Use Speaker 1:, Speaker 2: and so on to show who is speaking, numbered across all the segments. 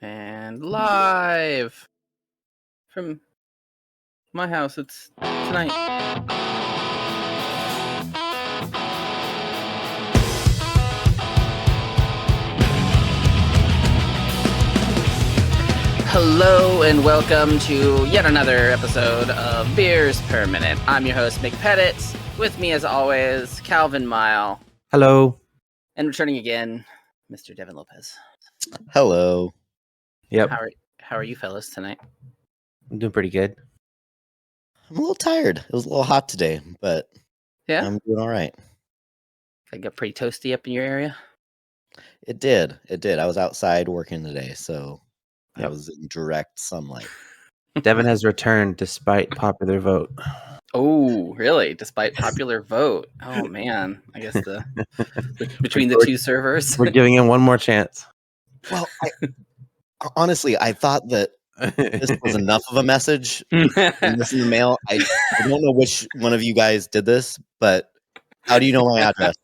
Speaker 1: And live from my house, it's tonight. Hello and welcome to yet another episode of Beers Per Minute. I'm your host, Mick Pettit. With me, as always, Calvin Mile.
Speaker 2: Hello.
Speaker 1: And returning again, Mr. Devin Lopez.
Speaker 3: Hello.
Speaker 2: Yep.
Speaker 1: How are you fellas tonight?
Speaker 2: I'm doing pretty good.
Speaker 3: I'm a little tired. It was a little hot today, but
Speaker 1: Yeah?
Speaker 3: I'm doing all right.
Speaker 1: It got pretty toasty up in your area?
Speaker 3: It did. I was outside working today, so
Speaker 2: Yep.
Speaker 3: I was in direct sunlight.
Speaker 2: Devin has returned despite popular vote.
Speaker 1: Oh, really? Despite popular vote. Oh, man. I guess between the two servers.
Speaker 2: We're giving him one more chance.
Speaker 3: Well, honestly, I thought that this was enough of a message in this in the mail. I don't know which one of you guys did this, but how do you know my address?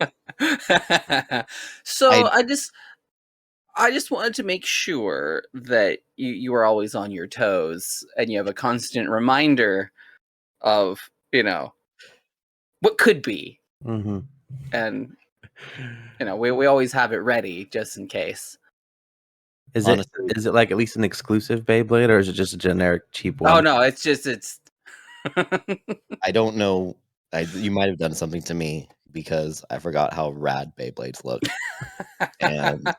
Speaker 1: So I just wanted to make sure that you are always on your toes and you have a constant reminder of, what could be.
Speaker 2: Mm-hmm.
Speaker 1: And, we always have it ready just in case.
Speaker 2: Is it like at least an exclusive Beyblade, or is it just a generic cheap one?
Speaker 1: Oh, no, it's
Speaker 3: I don't know. You might have done something to me because I forgot how rad Beyblades look. And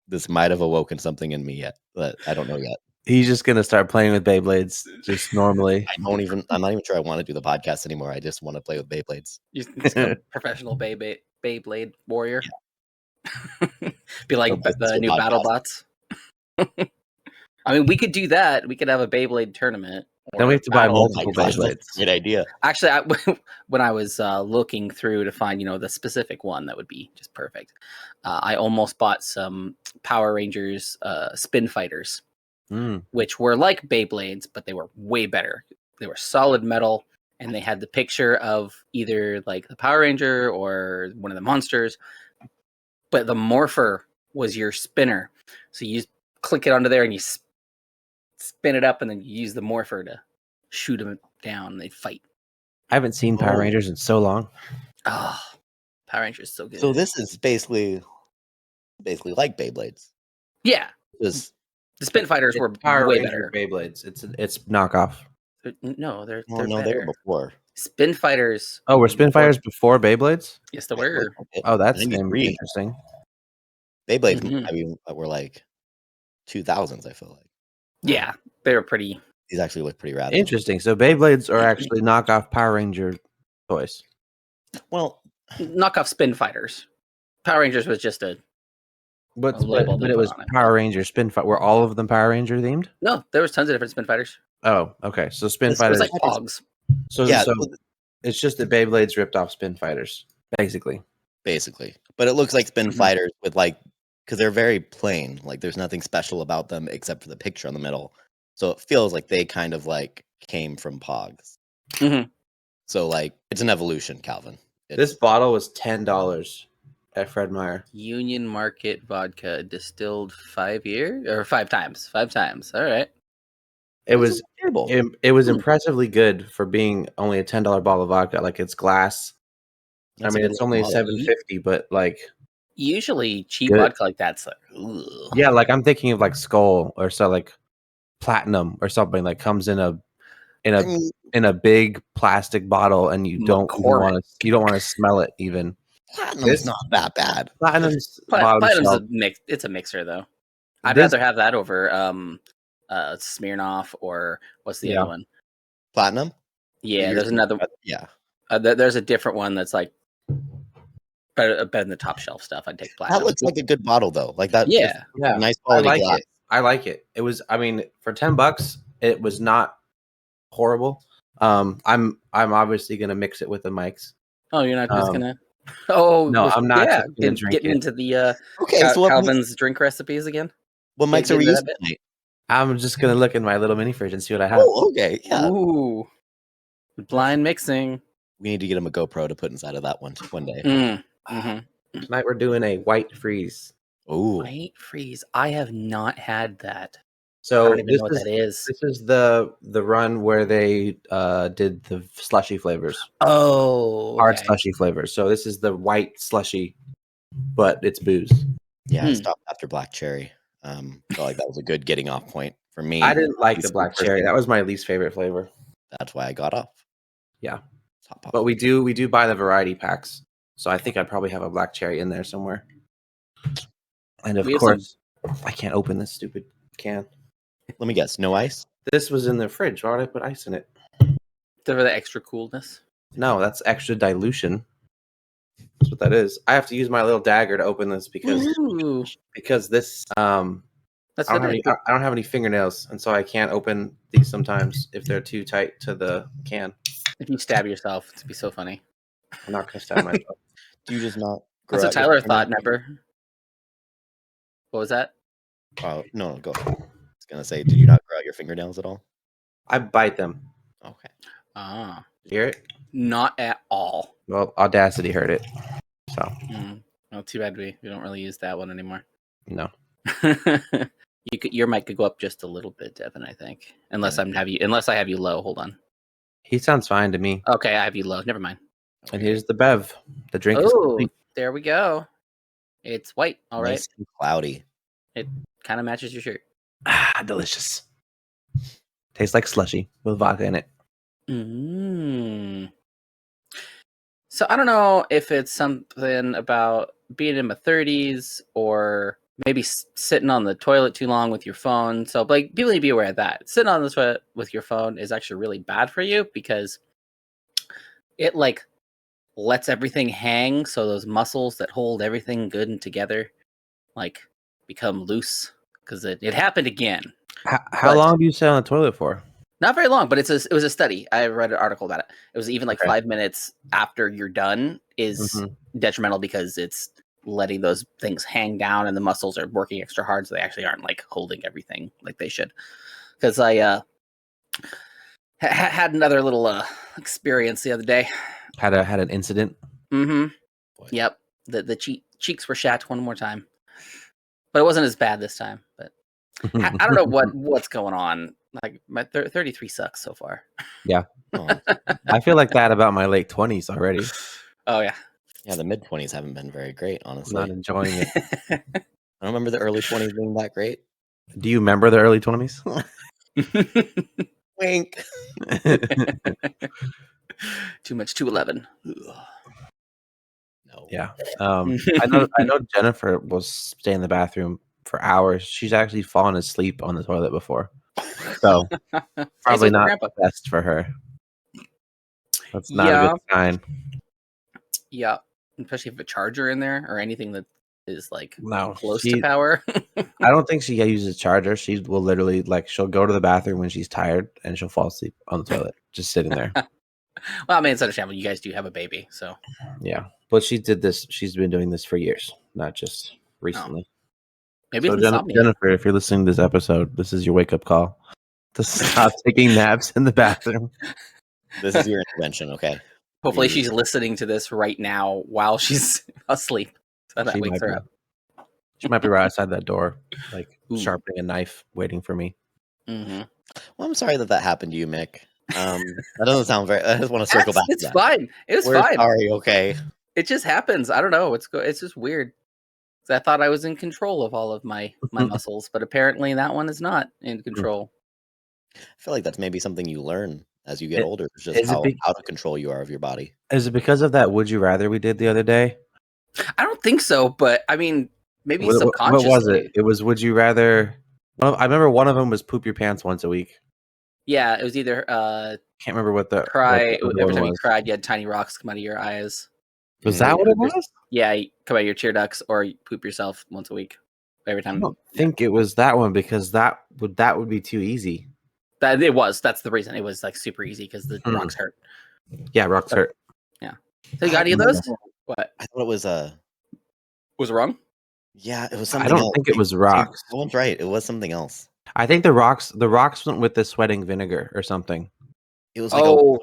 Speaker 3: this might have awoken something in me yet, but I don't know yet.
Speaker 2: He's just gonna start playing with Beyblades just normally.
Speaker 3: I'm not even sure I want to do the podcast anymore. I just want to play with Beyblades.
Speaker 1: You become a professional Beyblade warrior. Yeah. Be like the new BattleBots. I mean, we could do that. We could have a Beyblade tournament.
Speaker 2: Then we have to buy multiple Beyblades.
Speaker 3: That's a great idea.
Speaker 1: Actually, when I was looking through to find, the specific one that would be just perfect, I almost bought some Power Rangers Spin Fighters, which were like Beyblades, but they were way better. They were solid metal, and they had the picture of either like the Power Ranger or one of the monsters, but the morpher was your spinner. So you just click it onto there and you spin it up, and then you use the morpher to shoot them down and they fight.
Speaker 2: I haven't seen Power Rangers in so long.
Speaker 1: Oh, Power Rangers is so good.
Speaker 3: So this is basically like Beyblades.
Speaker 1: Yeah.
Speaker 3: The
Speaker 1: Spin Fighters were
Speaker 2: Power
Speaker 1: way
Speaker 2: Ranger
Speaker 1: better.
Speaker 2: Beyblades. It's knockoff.
Speaker 1: No, they're
Speaker 3: no,
Speaker 1: better.
Speaker 3: they were before.
Speaker 1: Spin Fighters.
Speaker 2: Oh, were Spin Fighters before Beyblades?
Speaker 1: Yes, they were.
Speaker 2: Oh, that's
Speaker 3: 93.
Speaker 2: interesting.
Speaker 3: Beyblades, I mean, were like 2000s, I feel like.
Speaker 1: Yeah, they were pretty.
Speaker 3: These actually look pretty rad.
Speaker 2: Interesting. So Beyblades are actually knockoff Power Ranger toys.
Speaker 3: Well,
Speaker 1: knockoff Spin Fighters. Power Rangers was just a label.
Speaker 2: But it was Power Ranger Spin Fight. Were all of them Power Ranger themed?
Speaker 1: No, there was tons of different Spin Fighters.
Speaker 2: Oh, okay. So Spin
Speaker 1: It
Speaker 2: Fighters
Speaker 1: was like Pogs.
Speaker 2: So it's just the Beyblades ripped off Spin Fighters, basically.
Speaker 3: But it looks like Spin Fighters with because they're very plain. Like there's nothing special about them except for the picture on the middle. So it feels like they kind of came from Pogs.
Speaker 1: Mm-hmm.
Speaker 3: So it's an evolution, Calvin.
Speaker 2: This bottle was $10 at Fred Meyer.
Speaker 1: Union Market vodka distilled 5 times. 5 times. All right.
Speaker 2: It was impressively good for being only a $10 bottle of vodka. Like it's glass. That's it's only $7.50, but
Speaker 1: usually cheap vodka like that's ugh.
Speaker 2: Yeah, I'm thinking of Skull or so Platinum or something comes in a big plastic bottle, and you don't want to smell it even.
Speaker 3: Platinum's not that bad.
Speaker 1: Platinum's a mix. It's a mixer though. I'd rather have that over Smirnoff or what's the other one?
Speaker 3: Platinum.
Speaker 1: Yeah, there's another.
Speaker 3: Yeah,
Speaker 1: there's a different one that's better than the top shelf stuff. I'd take Platinum.
Speaker 3: That looks like a good bottle though. Like that.
Speaker 1: Yeah,
Speaker 3: nice quality glass.
Speaker 2: I like it. It was. I mean, for $10, it was not horrible. I'm obviously gonna mix it with the mics.
Speaker 1: Oh, you're not just gonna. Oh
Speaker 2: no, I'm not.
Speaker 1: Yeah, getting into the Calvin's drink recipes again.
Speaker 3: What mics are we using tonight?
Speaker 2: I'm just gonna look in my little mini fridge and see what I have.
Speaker 3: Oh, okay. Yeah.
Speaker 1: Ooh, blind mixing.
Speaker 3: We need to get him a GoPro to put inside of that one day.
Speaker 2: Tonight we're doing a white freeze.
Speaker 3: Ooh,
Speaker 1: white freeze. I have not had that.
Speaker 2: So
Speaker 1: I don't even know what that is.
Speaker 2: This is the run where they did the slushy flavors.
Speaker 1: Oh, okay.
Speaker 2: Hard slushy flavors. So this is the white slushy, but it's booze.
Speaker 3: Yeah, I stopped after black cherry. Felt like that was a good getting off point for me.
Speaker 2: I didn't like the black cherry. That was my least favorite flavor.
Speaker 3: That's why I got off.
Speaker 2: Yeah, but we do buy the variety packs. So I think I'd probably have a black cherry in there somewhere. And of course, I can't open this stupid can.
Speaker 3: Let me guess. No ice?
Speaker 2: This was in the fridge. Why would I put ice in it?
Speaker 1: For the extra coolness?
Speaker 2: No, that's extra dilution. That's what that is. I have to use my little dagger to open this because this I don't have any fingernails, and so I can't open these sometimes if they're too tight to the can.
Speaker 1: If you stab yourself, it'd be so funny.
Speaker 2: I'm not gonna stab myself.
Speaker 3: Do you just not?
Speaker 1: That's what Tyler thought. Never. What was that?
Speaker 3: Oh no, go. I was gonna say, did you not grow out your fingernails at all?
Speaker 2: I bite them.
Speaker 3: Okay.
Speaker 1: Ah,
Speaker 2: you hear it?
Speaker 1: Not at all.
Speaker 2: Well, Audacity heard it. So.
Speaker 1: Well, too bad we don't really use that one anymore.
Speaker 2: No.
Speaker 1: Your mic could go up just a little bit, Devin. I think, unless I have you low. Hold on.
Speaker 2: He sounds fine to me.
Speaker 1: Okay, I have you low. Never mind.
Speaker 2: And here's the bev. The drink is complete.
Speaker 1: There we go. It's white. All right.
Speaker 3: Nice and cloudy.
Speaker 1: It kind of matches your shirt.
Speaker 2: Ah, delicious. Tastes like slushy with vodka in it.
Speaker 1: So I don't know if it's something about being in my 30s or maybe sitting on the toilet too long with your phone. So like, people need to be aware of that. Sitting on the toilet with your phone is actually really bad for you because it like lets everything hang. So those muscles that hold everything good and together like become loose because it happened again.
Speaker 2: How long do you sit on the toilet for?
Speaker 1: Not very long, but it was a study. I read an article about it. It was even like 5 minutes after you're done is detrimental because it's letting those things hang down and the muscles are working extra hard, so they actually aren't like holding everything like they should. Because I had another little experience the other day.
Speaker 2: Had an incident.
Speaker 1: Yep. The cheeks were shat one more time, but it wasn't as bad this time. But I don't know what's going on. Like my 33 sucks so far.
Speaker 2: Yeah. I feel like that about my late 20s already.
Speaker 1: Oh yeah.
Speaker 3: Yeah, the mid 20s haven't been very great, honestly.
Speaker 2: I'm not enjoying it.
Speaker 3: I don't remember the early 20s being that great.
Speaker 2: Do you remember the early 20s?
Speaker 3: Wink.
Speaker 1: Too much 211.
Speaker 3: No.
Speaker 2: Yeah. I know Jennifer will stay in the bathroom for hours. She's actually fallen asleep on the toilet before. So probably not the best for her. That's not a good sign.
Speaker 1: Yeah. Especially if a charger in there or anything that is like close
Speaker 2: to
Speaker 1: power.
Speaker 2: I don't think she uses a charger. She will literally she'll go to the bathroom when she's tired and she'll fall asleep on the toilet, just sitting there.
Speaker 1: Well, I mean, it's understandable. You guys do have a baby, so
Speaker 2: yeah. But she's been doing this for years, not just recently.
Speaker 1: Maybe
Speaker 2: so Jennifer, if you're listening to this episode, this is your wake up call to stop taking naps in the bathroom.
Speaker 3: This is your intervention, okay?
Speaker 1: Hopefully she's listening to this right now while she's asleep. So that wakes her up.
Speaker 2: She might be right outside that door, sharpening a knife, waiting for me.
Speaker 3: Well, I'm sorry that happened to you, Mick. That doesn't sound very. I just want to circle back.
Speaker 1: It's fine. We're fine.
Speaker 3: Sorry, okay.
Speaker 1: It just happens. I don't know. It's just weird. I thought I was in control of all of my muscles, but apparently that one is not in control.
Speaker 3: I feel like that's maybe something you learn as you get older. It's just how out of control you are of your body.
Speaker 2: Is it because of that Would You Rather we did the other day?
Speaker 1: I don't think so, but I mean, maybe subconsciously.
Speaker 2: What was it? It was Would You Rather... I remember one of them was poop your pants once a week.
Speaker 1: Yeah, it was either...
Speaker 2: can't remember what the...
Speaker 1: Cry. Every time you cried, you had tiny rocks come out of your eyes.
Speaker 2: Was that what it was?
Speaker 1: Yeah, you come out of your tear ducts, or you poop yourself once a week. Every time.
Speaker 2: I don't think it was that one because that would be too easy.
Speaker 1: That it was. That's the reason. It was like super easy because the rocks hurt.
Speaker 2: Yeah, rocks hurt.
Speaker 1: Yeah. So you got any of those? What?
Speaker 3: I thought it was
Speaker 1: Was it wrong?
Speaker 3: Yeah, it was something.
Speaker 2: I don't think it was rocks.
Speaker 3: Someone's right. It was something else.
Speaker 2: I think the rocks went with the sweating vinegar or something.
Speaker 3: It was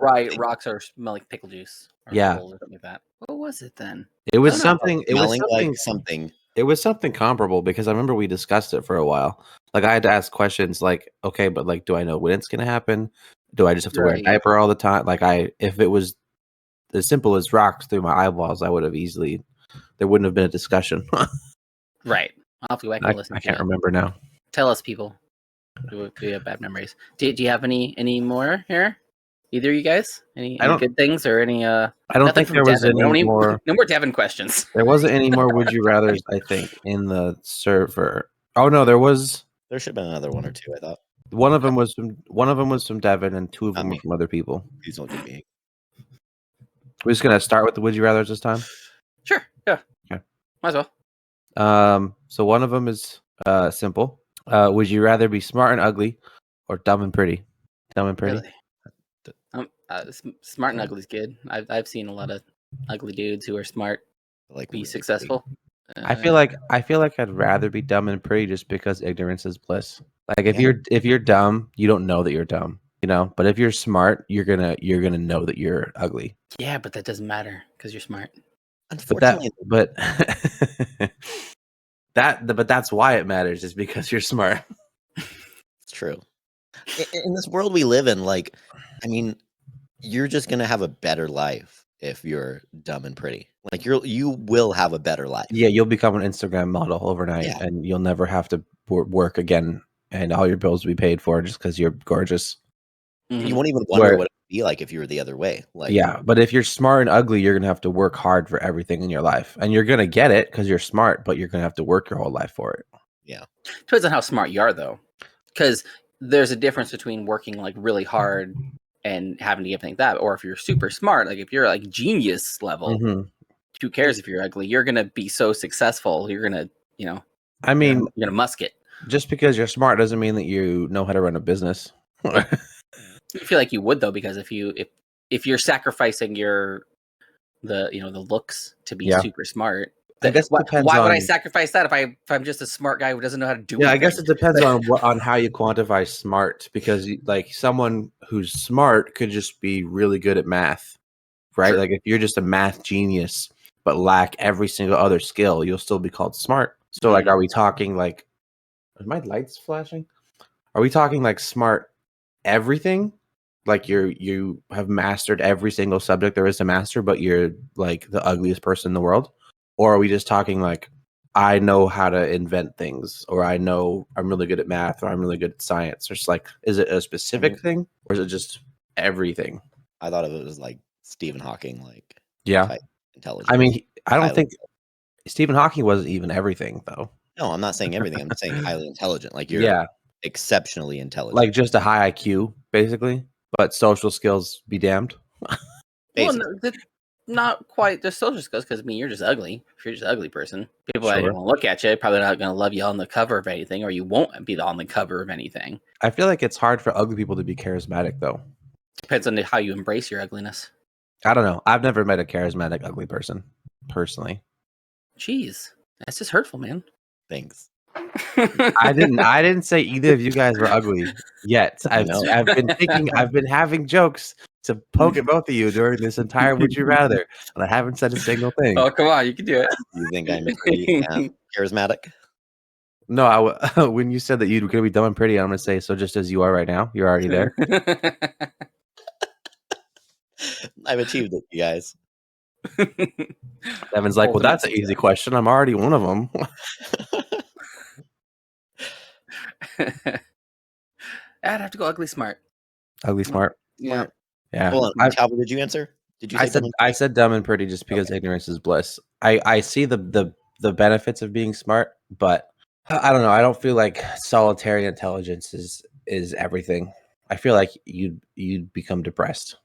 Speaker 1: right. Rocks smell like pickle juice.
Speaker 2: Yeah.
Speaker 1: Or something like that. What was it then?
Speaker 2: It was something. It was
Speaker 3: something like something.
Speaker 2: It was something comparable because I remember we discussed it for a while. Like I had to ask questions like, okay, but like, do I know when it's going to happen? Do I just have to wear a diaper all the time? Like if it was as simple as rocks through my eyeballs, I would have easily, there wouldn't have been a discussion.
Speaker 1: Right. I'll have to go back and listen.
Speaker 2: I can't remember now.
Speaker 1: Tell us, people. Do we have bad memories? Do you have any more here? Either of you guys? Any good things or any?
Speaker 2: I don't think there was any more.
Speaker 1: No more Devin questions.
Speaker 2: There wasn't any more would you rather's. I think in the server. Oh no, there was.
Speaker 3: There should have been another one or two. I thought
Speaker 2: one of them was from Devin, and two of them were from other people.
Speaker 3: Please don't do me.
Speaker 2: We're just gonna start with the would you rather's this time.
Speaker 1: Sure. Yeah.
Speaker 2: Okay.
Speaker 1: Might as well.
Speaker 2: So one of them is simple. Would you rather be smart and ugly, or dumb and pretty? Dumb and pretty.
Speaker 1: Really? Smart and ugly is good. I've seen a lot of ugly dudes who are smart be successful.
Speaker 2: I feel like I'd rather be dumb and pretty just because ignorance is bliss. Like if you're dumb, you don't know that you're dumb, you know. But if you're smart, you're gonna know that you're ugly.
Speaker 1: Yeah, but that doesn't matter because you're smart.
Speaker 3: Unfortunately,
Speaker 2: but that's why it matters is because you're smart.
Speaker 3: It's true. In this world we live in, like, I mean, you're just gonna have a better life if you're dumb and pretty. Like you will have a better life.
Speaker 2: Yeah, you'll become an Instagram model overnight, and you'll never have to work again, and all your bills will be paid for just because you're gorgeous.
Speaker 3: Mm-hmm. You won't even wonder what it would be like if you were the other way. Like,
Speaker 2: yeah, but if you're smart and ugly, you're gonna have to work hard for everything in your life, and you're gonna get it because you're smart, but you're gonna have to work your whole life for it.
Speaker 3: Yeah,
Speaker 1: depends on how smart you are, though, because there's a difference between working like really hard and having to get everything like that, or if you're super smart, like if you're like genius level, who cares if you're ugly? You're gonna be so successful. You're gonna,
Speaker 2: I mean,
Speaker 1: you're gonna musk it.
Speaker 2: Just because you're smart doesn't mean that you know how to run a business.
Speaker 1: I feel like you would though, because if you're sacrificing the looks to be super smart,
Speaker 2: I guess
Speaker 1: why would I sacrifice that if I'm just a smart guy who doesn't know how to do it?
Speaker 2: Yeah, I guess it depends on how you quantify smart, because like someone who's smart could just be really good at math, right? Sure. Like if you're just a math genius but lack every single other skill, you'll still be called smart. So like, are we talking like, are my lights flashing? Are we talking like smart everything? Like you have mastered every single subject there is to master, but you're like the ugliest person in the world? Or are we just talking like, I know how to invent things, or I know I'm really good at math, or I'm really good at science? Or just like, is it a specific thing, or is it just everything?
Speaker 3: I thought of it as like Stephen Hawking, like intelligence.
Speaker 2: I mean, I don't think Stephen Hawking wasn't even everything, though.
Speaker 3: No, I'm not saying everything. I'm saying highly intelligent. Like you're exceptionally intelligent.
Speaker 2: Like just a high IQ, basically, but social skills be damned.
Speaker 1: Well, no, not quite just social skills, because I mean, you're just ugly. If you're just an ugly person, people that want to look at you probably not going to love you on the cover of anything, or you won't be on the cover of anything.
Speaker 2: I feel like it's hard for ugly people to be charismatic, though.
Speaker 1: Depends on how you embrace your ugliness.
Speaker 2: I don't know. I've never met a charismatic ugly person, personally.
Speaker 1: Jeez, that's just hurtful, man.
Speaker 3: Thanks.
Speaker 2: I didn't say either of you guys were ugly yet. I've been having jokes to poke at both of you during this entire Would You Rather, and I haven't said a single thing.
Speaker 1: Oh, come on, you can do it.
Speaker 3: You think I'm pretty charismatic?
Speaker 2: No, when you said that you're going to be dumb and pretty, I'm going to say, so just as you are right now, you're already there.
Speaker 3: I've achieved it, you guys.
Speaker 2: Devin's like, well, that's an easy question. I'm already one of them.
Speaker 1: I'd have to go ugly smart.
Speaker 2: Ugly smart.
Speaker 1: Yeah.
Speaker 2: Yeah.
Speaker 3: Hold on, Calvin, did you answer? Did you?
Speaker 2: I said dumb and pretty just because ignorance is bliss. I see the benefits of being smart, but I don't know. I don't feel like solitary intelligence is everything. I feel like you'd become depressed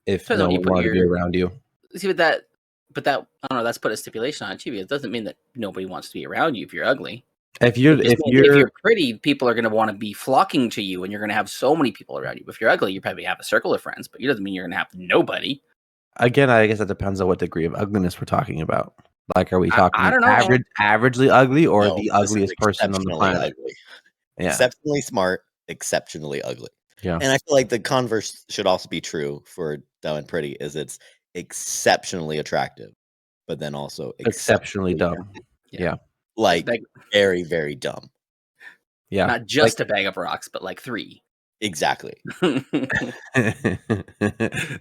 Speaker 2: if no one wanted to be around you.
Speaker 1: See, but that I don't know. That's put a stipulation on it too. It doesn't mean that nobody wants to be around you if you're ugly. If you're pretty, people are going to want to be flocking to you, and you're going to have so many people around you. If you're ugly, you probably have a circle of friends, but it doesn't mean you're going to have nobody.
Speaker 2: Again, I guess it depends on what degree of ugliness we're talking about. Like, are we talking averagely ugly, or the ugliest person on the planet?
Speaker 3: Ugly. Yeah. Exceptionally smart, exceptionally ugly.
Speaker 2: Yeah.
Speaker 3: And I feel like the converse should also be true for dumb and pretty, is it's exceptionally attractive, but then also
Speaker 2: exceptionally dumb. Yeah.
Speaker 3: Like very, very dumb.
Speaker 2: Yeah.
Speaker 1: Not just a bag of rocks, but like 3.
Speaker 3: Exactly.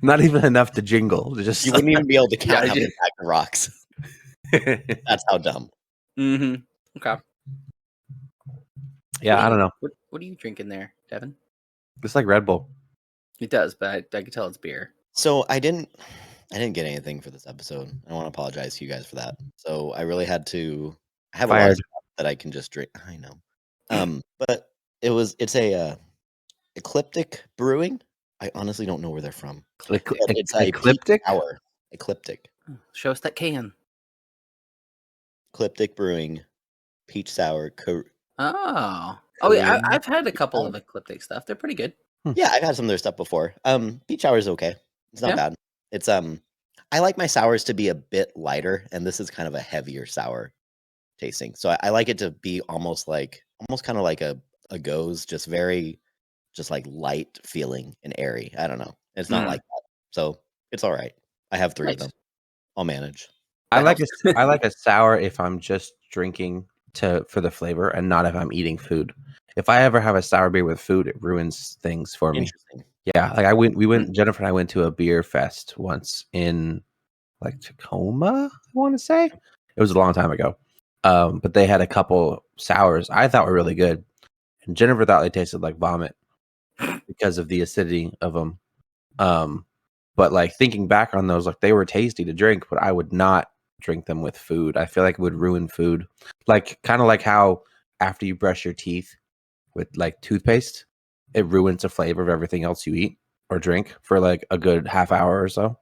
Speaker 2: Not even enough to jingle. Just
Speaker 3: you wouldn't even be able to count how many bags of rocks. That's how dumb.
Speaker 1: Mm-hmm. Okay.
Speaker 2: Yeah, I don't know.
Speaker 1: What are you drinking there, Devin?
Speaker 2: It's like Red Bull.
Speaker 1: It does, but I can tell it's beer.
Speaker 3: So I didn't get anything for this episode. I want to apologize to you guys for that. So I really had to. I have a lot of stuff that I can just drink. I know. But it's a Ecliptic Brewing. I honestly don't know where they're from. It's a
Speaker 2: Ecliptic.
Speaker 3: Ecliptic.
Speaker 1: Show us that can.
Speaker 3: Ecliptic Brewing, peach sour.
Speaker 1: Oh yeah, I've had a couple of Ecliptic stuff. They're pretty good.
Speaker 3: Yeah, I've had some of their stuff before. Peach sour is okay. It's not bad. It's I like my sours to be a bit lighter, and this is kind of a heavier sour tasting. So I like it to be almost kind of like a goes, just like light feeling and airy. I don't know. It's not like that. So it's all right. I have 3 of them. I'll manage.
Speaker 2: I like a sour if I'm just drinking for the flavor and not if I'm eating food. If I ever have a sour beer with food, it ruins things for me.
Speaker 3: Interesting.
Speaker 2: Yeah, like Jennifer and I went to a beer fest once in like Tacoma, I want to say. It was a long time ago. But they had a couple sours I thought were really good. And Jennifer thought they tasted like vomit because of the acidity of them. But like thinking back on those, like they were tasty to drink, but I would not drink them with food. I feel like it would ruin food. Like kind of like how after you brush your teeth with like toothpaste, it ruins the flavor of everything else you eat or drink for like a good half hour or so.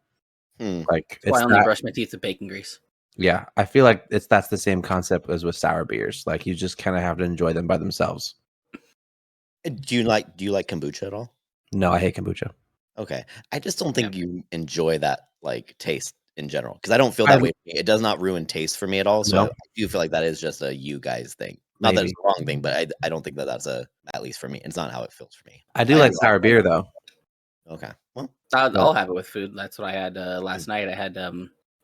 Speaker 2: Like
Speaker 1: I only brush my teeth with bacon grease.
Speaker 2: Yeah, I feel like that's the same concept as with sour beers. Like you just kind of have to enjoy them by themselves.
Speaker 3: Do you like kombucha at all?
Speaker 2: No, I hate kombucha.
Speaker 3: Okay, I just don't think you enjoy that like taste in general because I don't feel that way. It does not ruin taste for me at all. So I do feel like that is just a you guys thing. Not that it's the wrong thing, but I don't think that's at least for me. It's not how it feels for me.
Speaker 2: I do like sour beer though.
Speaker 3: Okay, well,
Speaker 1: I'll have it with food. That's what I had last night. I had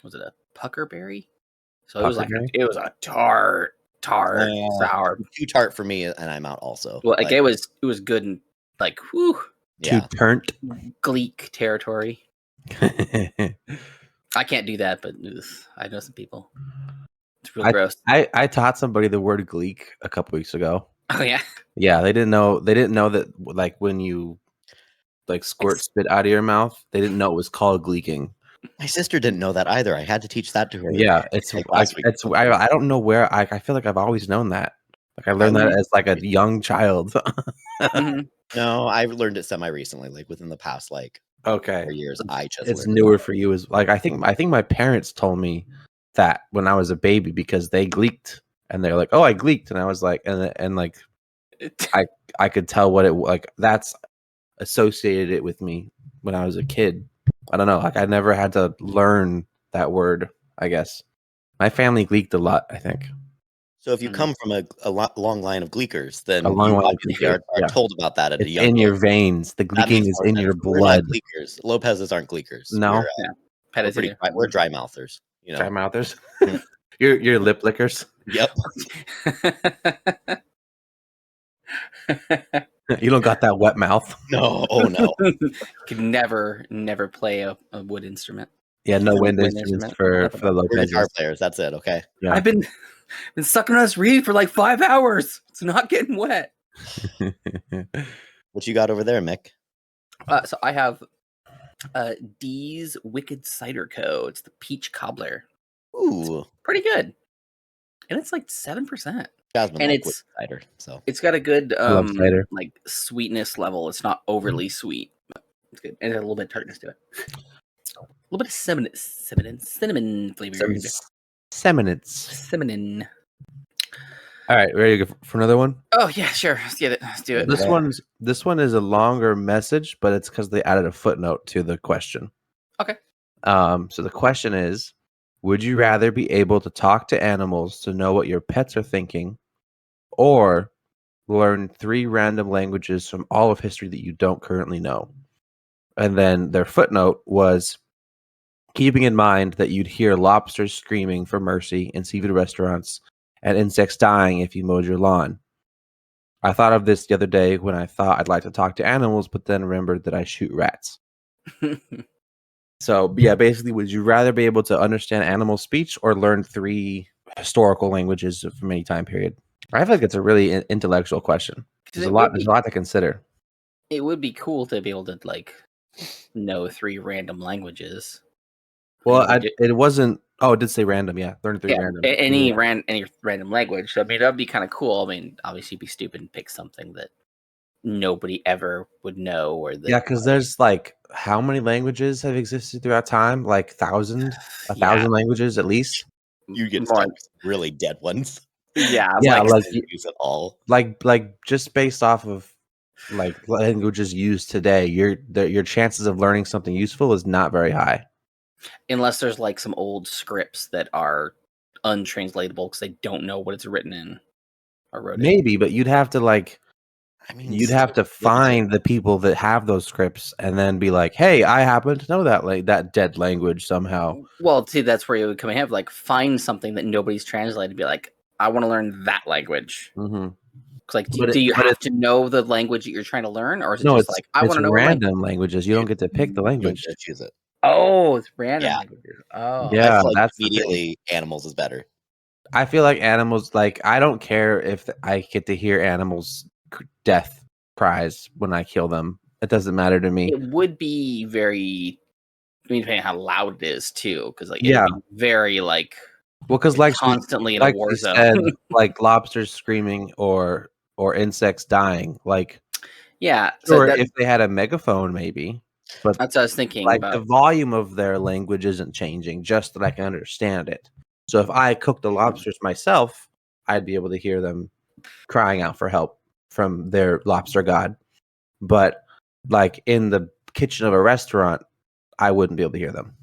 Speaker 1: was it a puckerberry? So it was a tart sour.
Speaker 3: Too tart for me, and I'm out also.
Speaker 1: Well, like it was good and like whew.
Speaker 2: Too turnt
Speaker 1: Gleek territory. I can't do that, but I know some people. It's real gross.
Speaker 2: I taught somebody the word Gleek a couple weeks ago.
Speaker 1: Oh yeah.
Speaker 2: Yeah, they didn't know that like when you like squirt spit out of your mouth, they didn't know it was called gleeking.
Speaker 3: My sister didn't know that either. I had to teach that to her.
Speaker 2: Yeah, I don't know where I feel like I've always known that. Like I learned that as like a young child.
Speaker 1: Mm-hmm.
Speaker 3: No, I've learned it semi recently, like within the past 4 years.
Speaker 2: It's newer for you as like I think my parents told me that when I was a baby because they gleeked and they're like, oh, I gleeked, and I was like, and like I could tell what it like. That's associated it with me when I was a kid. I don't know, like I never had to learn that word. I guess my family gleeked a lot. I think.
Speaker 3: So if you come from a long line of Gleekers, then
Speaker 2: you
Speaker 3: are told about that at a young age.
Speaker 2: In your veins. The gleeking is in your blood.
Speaker 3: Gleekers. Lopez's aren't Gleekers.
Speaker 2: No,
Speaker 3: we're dry mouthers. You know,
Speaker 2: dry mouthers. You're lip lickers.
Speaker 3: Yep.
Speaker 2: You don't got that wet mouth.
Speaker 3: No, oh no.
Speaker 1: Could never play a wood instrument.
Speaker 2: Yeah, no wind instruments for the Lopez
Speaker 3: guitar players. That's it. Okay.
Speaker 1: Yeah. I've been sucking on this reed for like 5 hours. It's not getting wet.
Speaker 3: What you got over there, Mick?
Speaker 1: So I have D's Wicked Cider Co. It's the Peach Cobbler.
Speaker 3: Ooh,
Speaker 1: it's pretty good, and it's like 7%.
Speaker 3: And it's cider, so
Speaker 1: it's got a good like sweetness level. It's not overly sweet. But it's good, and it has a little bit of tartness to it. A little bit of cinnamon flavor. Cinnamon.
Speaker 2: All right, ready to go for another one?
Speaker 1: Oh yeah, sure. Let's get it. Let's do it.
Speaker 2: This one is a longer message, but it's because they added a footnote to the question.
Speaker 1: Okay.
Speaker 2: So the question is: would you rather be able to talk to animals to know what your pets are thinking, or learn 3 random languages from all of history that you don't currently know? And then their footnote was keeping in mind that you'd hear lobsters screaming for mercy in seafood restaurants and insects dying if you mowed your lawn. I thought of this the other day when I thought I'd like to talk to animals, but then remembered that I shoot rats. So, yeah, basically, would you rather be able to understand animal speech or learn 3 historical languages from any time period? I feel like it's a really intellectual question. There's a lot to consider.
Speaker 1: It would be cool to be able to know 3 random languages.
Speaker 2: Well, it wasn't. Oh, it did say random. Yeah, learn 3 random.
Speaker 1: Any random language. I mean, that'd be kind of cool. I mean, obviously, it'd be stupid and pick something that nobody ever would know, or that.
Speaker 2: Yeah, because there's how many languages have existed throughout time? 1,000 languages at least.
Speaker 3: You get stuck really dead ones.
Speaker 1: Yeah,
Speaker 3: use it all.
Speaker 2: Just based off of languages used today, your chances of learning something useful is not very high.
Speaker 1: Unless there's some old scripts that are untranslatable because they don't know what it's written in or wrote.
Speaker 2: Maybe, but you'd have to you'd have to find the people that have those scripts and then be like, "Hey, I happen to know that dead language somehow."
Speaker 1: Well, see, that's where you would come and have find something that nobody's translated and be like, "I want to learn that language."
Speaker 2: Mm-hmm.
Speaker 1: Do you have to know the language that you're trying to learn, or is it just
Speaker 2: I want to know random languages? You don't get to pick the language.
Speaker 3: You choose it.
Speaker 1: Oh, it's random languages. Oh,
Speaker 2: yeah,
Speaker 3: that's immediately animals is better.
Speaker 2: I feel like animals. I don't care if I get to hear animals' death cries when I kill them. It doesn't matter to me.
Speaker 1: It would be very. Depending on how loud it is too, because it'd be very
Speaker 2: because
Speaker 1: constantly in a war zone.
Speaker 2: Said, lobsters screaming or insects dying.
Speaker 1: Yeah,
Speaker 2: or if they had a megaphone, maybe. But
Speaker 1: that's what I was thinking.
Speaker 2: The volume of their language isn't changing, just that I can understand it. So if I cooked the lobsters myself, I'd be able to hear them crying out for help from their lobster god. But in the kitchen of a restaurant, I wouldn't be able to hear them.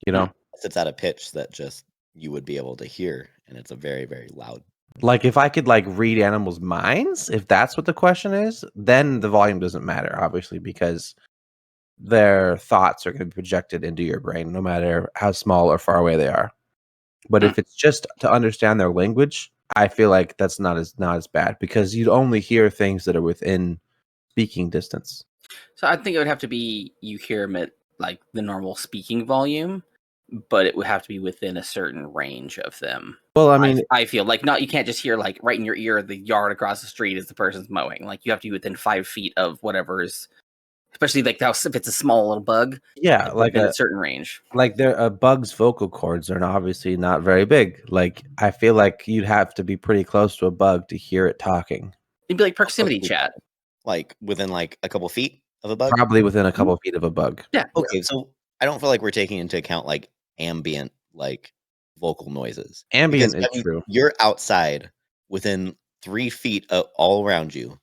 Speaker 3: It's at a pitch that just you would be able to hear, and it's a very, very loud.
Speaker 2: If I could read animals' minds, if that's what the question is, then the volume doesn't matter, obviously, because their thoughts are going to be projected into your brain, no matter how small or far away they are. But if it's just to understand their language, I feel like that's not as bad, because you'd only hear things that are within speaking distance.
Speaker 1: So I think it would have to be you hear them at the normal speaking volume, but it would have to be within a certain range of them.
Speaker 2: Well, I mean,
Speaker 1: I feel you can't just hear right in your ear the yard across the street as the person's mowing. You have to be within 5 feet of whatever is. Especially if it's a small little bug.
Speaker 2: Yeah,
Speaker 1: a certain range.
Speaker 2: A bug's vocal cords are obviously not very big. I feel like you'd have to be pretty close to a bug to hear it talking.
Speaker 1: It'd be proximity chat.
Speaker 3: Within a couple feet of a bug?
Speaker 2: Probably within a couple feet of a bug.
Speaker 1: Yeah.
Speaker 3: Okay, so I don't feel like we're taking into account ambient vocal noises.
Speaker 2: Ambient is true.
Speaker 3: You're outside within 3 feet of all around you.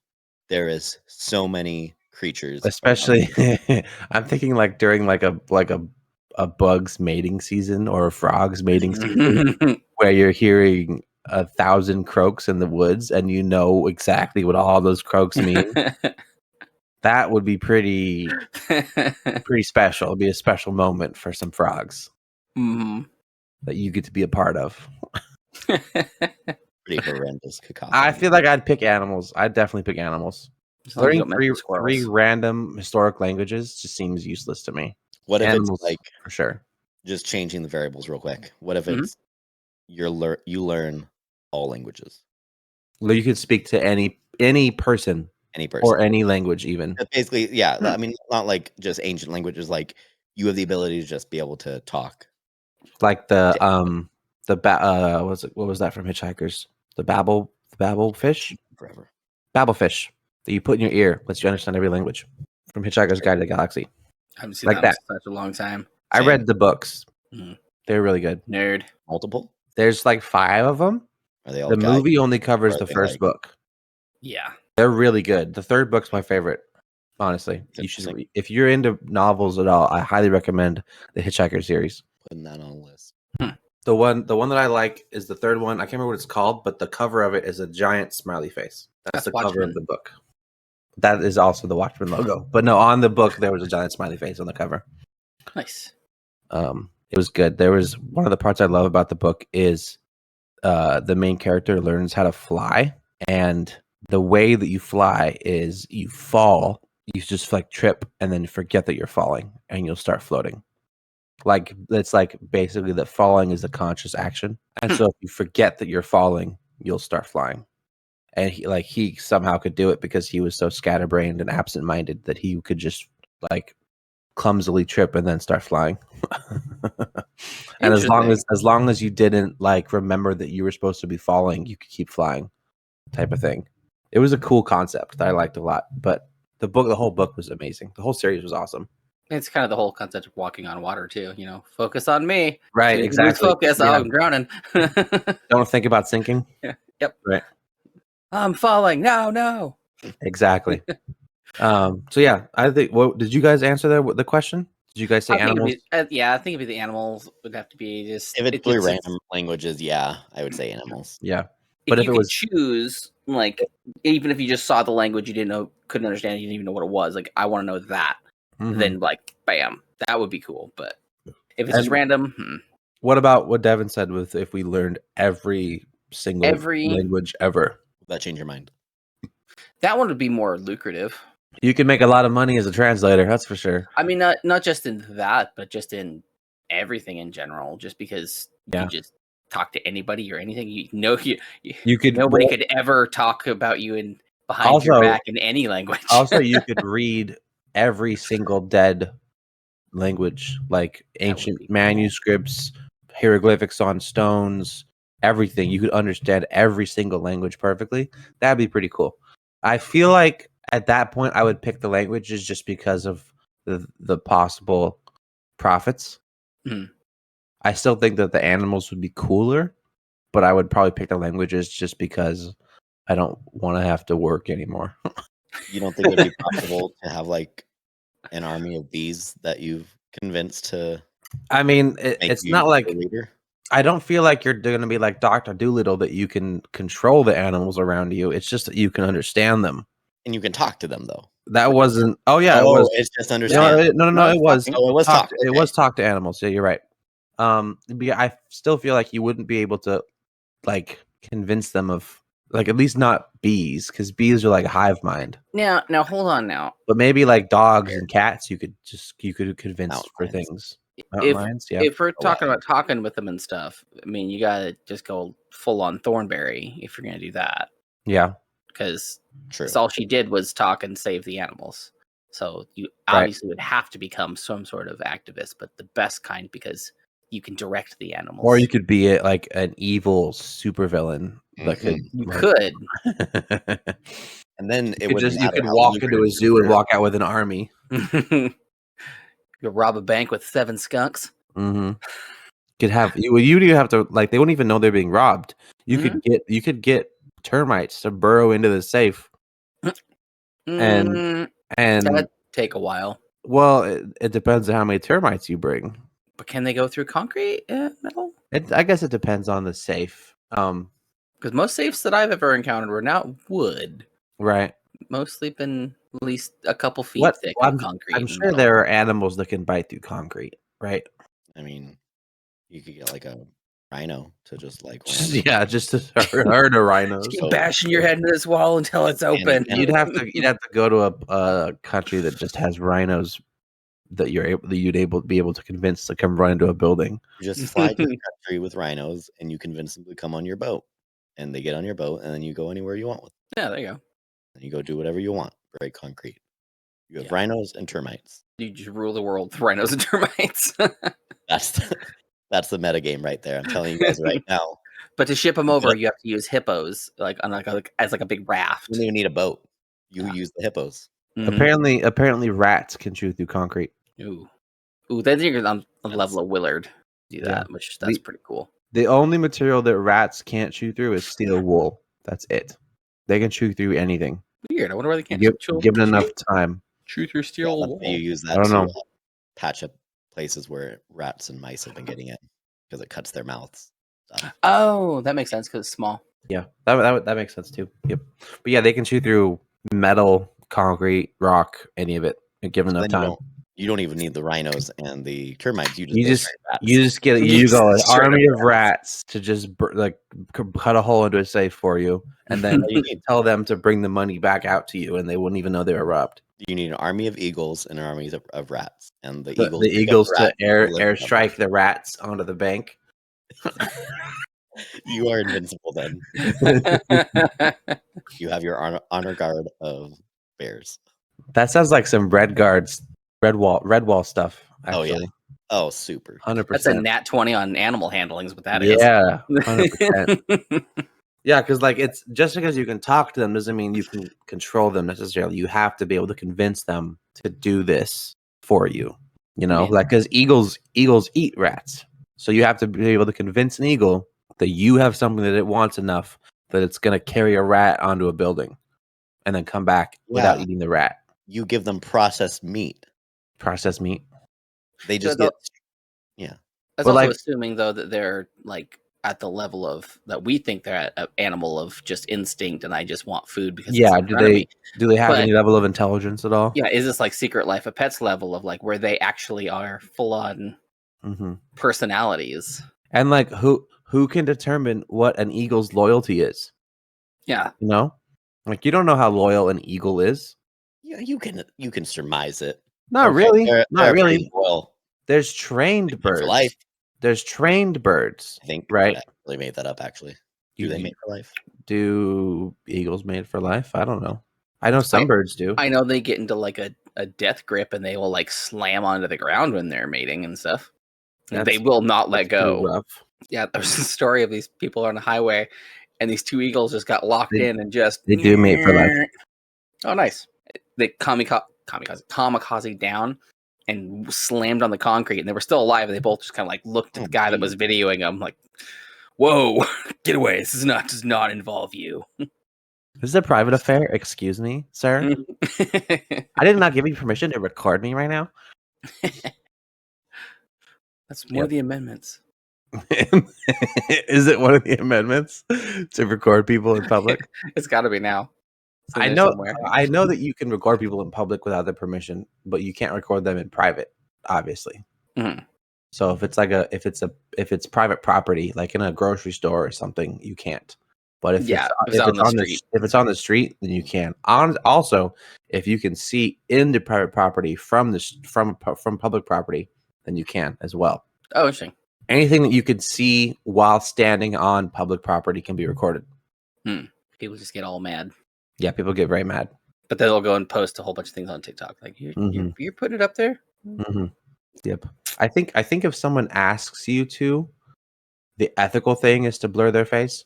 Speaker 3: There is so many creatures,
Speaker 2: especially I'm thinking during a bug's mating season or a frog's mating season where you're hearing 1,000 croaks in the woods and you know exactly what all those croaks mean. That would be pretty special. It'd be a special moment for some frogs that you get to be a part of.
Speaker 3: Pretty horrendous cacophony.
Speaker 2: I feel like I'd pick animals. I'd definitely pick animals. Learning 3 random historic languages just seems useless to me.
Speaker 3: What if animals, it's
Speaker 2: for sure?
Speaker 3: Just changing the variables real quick. What if it's you learn all languages?
Speaker 2: Well, you could speak to any person, or any language, even.
Speaker 3: Basically, yeah. I mean, not just ancient languages. You have the ability to just be able to talk.
Speaker 2: What was that from Hitchhikers? The babble fish?
Speaker 3: Forever.
Speaker 2: Babble fish that you put in your ear lets you understand every language. From Hitchhiker's Guide to the Galaxy.
Speaker 1: I haven't seen that in such a long time.
Speaker 2: I read the books. They're really good.
Speaker 1: Nerd.
Speaker 3: Multiple?
Speaker 2: There's 5 of them.
Speaker 3: Are they all
Speaker 2: the movie only covers the first book.
Speaker 1: Yeah.
Speaker 2: They're really good. The 3rd book's my favorite. Honestly, you should. If you're into novels at all, I highly recommend the Hitchhiker series.
Speaker 3: Putting that on a list.
Speaker 2: The one that I like is the 3rd one. I can't remember what it's called, but the cover of it is a giant smiley face. That's the cover of the book. That is also the Watchmen logo. But no, on the book there was a giant smiley face on the cover.
Speaker 1: Nice.
Speaker 2: It was good. There was one of the parts I love about the book is the main character learns how to fly, and the way that you fly is you fall, you just like trip and then forget that you're falling and you'll start floating. Like it's like basically that falling is a conscious action. And so if you forget that you're falling, you'll start flying. And he somehow could do it because he was so scatterbrained and absent-minded that he could just like clumsily trip and then start flying. And as long as you didn't like remember that you were supposed to be falling, you could keep flying, type of thing. It was a cool concept that I liked a lot, but the whole book was amazing. The whole series was awesome.
Speaker 1: It's kind of the whole concept of walking on water too. Focus on me.
Speaker 2: Right, exactly.
Speaker 1: Focus. Yeah. Oh, I'm drowning.
Speaker 2: Don't think about sinking.
Speaker 1: Yeah. Yep.
Speaker 2: Right.
Speaker 1: I'm falling. No.
Speaker 2: Exactly. So yeah, I think. What did you guys answer the question? Did you guys say animals?
Speaker 1: I think it'd be the animals would have to be just.
Speaker 3: If it's blue random languages, yeah, I would say animals.
Speaker 2: Yeah.
Speaker 1: But if it was choose, like, even if you just saw the language you couldn't understand, you didn't even know what it was, like, I want to know that, then, like, bam, that would be cool. But if it's just random,
Speaker 2: What about what Devin said with if we learned every single language ever?
Speaker 3: Would that change your mind?
Speaker 1: That one would be more lucrative.
Speaker 2: You can make a lot of money as a translator, that's for sure.
Speaker 1: I mean, not just in that, but just in everything in general, just because you just talk to anybody or anything, you could nobody could ever talk about you behind your back in any language.
Speaker 2: Also, you could read every single dead language, like ancient manuscripts, hieroglyphics on stones, everything. You could understand every single language perfectly. That'd be pretty cool. I feel like at that point I would pick the languages just because of the possible profits. I still think that the animals would be cooler, but I would probably pick the languages just because I don't want to have to work anymore.
Speaker 3: You don't think it'd be possible to have like an army of bees that you've convinced to?
Speaker 2: I mean, it's not like I don't feel like you're going to be like Dr. Dolittle that you can control the animals around you. It's just that you can understand them.
Speaker 3: And you can talk to them, though.
Speaker 2: That wasn't... Oh, yeah, it was.
Speaker 3: It's just understand.
Speaker 2: No, it was.
Speaker 3: Oh, it was talk.
Speaker 2: Okay. It was talk to animals. Yeah, you're right. I still feel like you wouldn't be able to, like, convince them of... Like, at least not bees, because bees are like a hive mind.
Speaker 1: Now, hold on now.
Speaker 2: But maybe, like, dogs and cats, you could convince for things.
Speaker 1: If we're talking about talking with them and stuff, I mean, you gotta just go full on Thornberry if you're gonna do that.
Speaker 2: Yeah,
Speaker 1: because all she did was talk and save the animals. So you obviously would have to become some sort of activist, but the best kind because you can direct the animals.
Speaker 2: Or you could be like an evil supervillain that could.
Speaker 1: You could.
Speaker 3: And then you
Speaker 2: could walk into a zoo and walk out with an army.
Speaker 1: You rob a bank with 7 skunks.
Speaker 2: Mm-hmm. You have to like they wouldn't even know they're being robbed. You could get termites to burrow into the safe, and
Speaker 1: that'd take a while.
Speaker 2: Well, it depends on how many termites you bring.
Speaker 1: But can they go through concrete metal?
Speaker 2: I guess it depends on the safe.
Speaker 1: Because most safes that I've ever encountered were not wood.
Speaker 2: Right.
Speaker 1: Mostly been at least a couple feet thick of concrete.
Speaker 2: I'm sure there are animals that can bite through concrete, right?
Speaker 3: I mean, you could get like a rhino to just like
Speaker 2: just to herd a rhino.
Speaker 1: Keep bashing your head into this wall until it's open.
Speaker 2: You'd have to go to a country that just has rhinos that you'd be able to convince to come run into a building.
Speaker 3: You just fly to the country with rhinos and you convince them to come on your boat, and they get on your boat, and then you go anywhere you want with them.
Speaker 1: Yeah, there you go.
Speaker 3: And you go do whatever you want. Very concrete. You have rhinos and termites.
Speaker 1: You just rule the world with rhinos and termites.
Speaker 3: That's the meta game right there. I'm telling you guys right now.
Speaker 1: But to ship them over, you have to use hippos, as a big raft.
Speaker 3: You don't even need a boat. You use the hippos.
Speaker 2: Mm-hmm. Apparently, rats can chew through concrete.
Speaker 1: Ooh, then you're on the level of Willard. Do that, that's pretty cool.
Speaker 2: The only material that rats can't chew through is steel wool. That's it. They can chew through anything.
Speaker 1: Weird. I wonder why they can't.
Speaker 2: Given enough time.
Speaker 1: Chew through steel wool.
Speaker 3: You use that.
Speaker 2: I don't know.
Speaker 3: Patch up places where rats and mice have been getting in because it cuts their mouths.
Speaker 1: Oh, that makes sense because it's small.
Speaker 2: Yeah, that makes sense too. Yep. But yeah, they can chew through metal, concrete, rock, any of it, given enough time.
Speaker 3: You don't even need the rhinos and the termites. You
Speaker 2: just get an army of rats to just cut a hole into a safe for you, and then you can tell them to bring the money back out to you, and they wouldn't even know they were robbed.
Speaker 3: You need an army of eagles and an army of rats, and the
Speaker 2: eagles to airstrike the rats onto the bank.
Speaker 3: You are invincible then. You have your honor guard of bears.
Speaker 2: That sounds like some red wall stuff. Actually.
Speaker 3: Oh yeah. Oh, super.
Speaker 2: 100%.
Speaker 1: That's a nat 20 on animal handling is what that is.
Speaker 2: Yeah, 100%. Yeah, because it's just because you can talk to them doesn't mean you can control them necessarily. You have to be able to convince them to do this for you. Because eagles eat rats, so you have to be able to convince an eagle that you have something that it wants enough that it's going to carry a rat onto a building, and then come back without eating the rat.
Speaker 3: You give them processed meat.
Speaker 2: They
Speaker 3: just
Speaker 1: yeah. That's also assuming though that they're at the level of that we think they're at an animal of just instinct, and I just want food because
Speaker 2: do they have any level of intelligence at all?
Speaker 1: Yeah, is this Secret Life of Pets level of where they actually are full on personalities?
Speaker 2: And who can determine what an eagle's loyalty is?
Speaker 1: Yeah,
Speaker 2: you don't know how loyal an eagle is.
Speaker 3: Yeah, you can surmise it.
Speaker 2: Not really.
Speaker 3: Not really. Well,
Speaker 2: there's trained birds. For life. There's trained birds.
Speaker 3: I think
Speaker 2: right.
Speaker 3: They made that up. Actually, do they mate for life?
Speaker 2: Do eagles mate for life? I don't know. I know some birds do.
Speaker 1: I know they get into a death grip, and they will slam onto the ground when they're mating and stuff. And they will not let go.
Speaker 2: Rough.
Speaker 1: Yeah, there's a story of these people on the highway, and these two eagles just got locked in and just
Speaker 2: they do mate for life.
Speaker 1: Oh, nice. They kamikaze down and slammed on the concrete, and they were still alive, and they both just kind of looked at the guy that was videoing them whoa, get away, does not involve you.
Speaker 2: This is a private affair. Excuse me, sir. I did not give you permission to record me right now.
Speaker 1: That's one of the amendments.
Speaker 2: Is it one of the amendments to record people in public?
Speaker 1: It's got to be now.
Speaker 2: I know that you can record people in public without their permission, but you can't record them in private, obviously.
Speaker 1: Mm-hmm.
Speaker 2: So if it's private property, like in a grocery store or something, you can't. But if it's on the street, then you can. Also, if you can see into private property from public property, then you can as well.
Speaker 1: Oh, interesting.
Speaker 2: Anything that you could see while standing on public property can be recorded.
Speaker 1: People just get all mad.
Speaker 2: Yeah, people get very mad.
Speaker 1: But they'll go and post a whole bunch of things on TikTok. You're putting it up there?
Speaker 2: Mm-hmm. Yep. I think if someone asks you to, the ethical thing is to blur their face.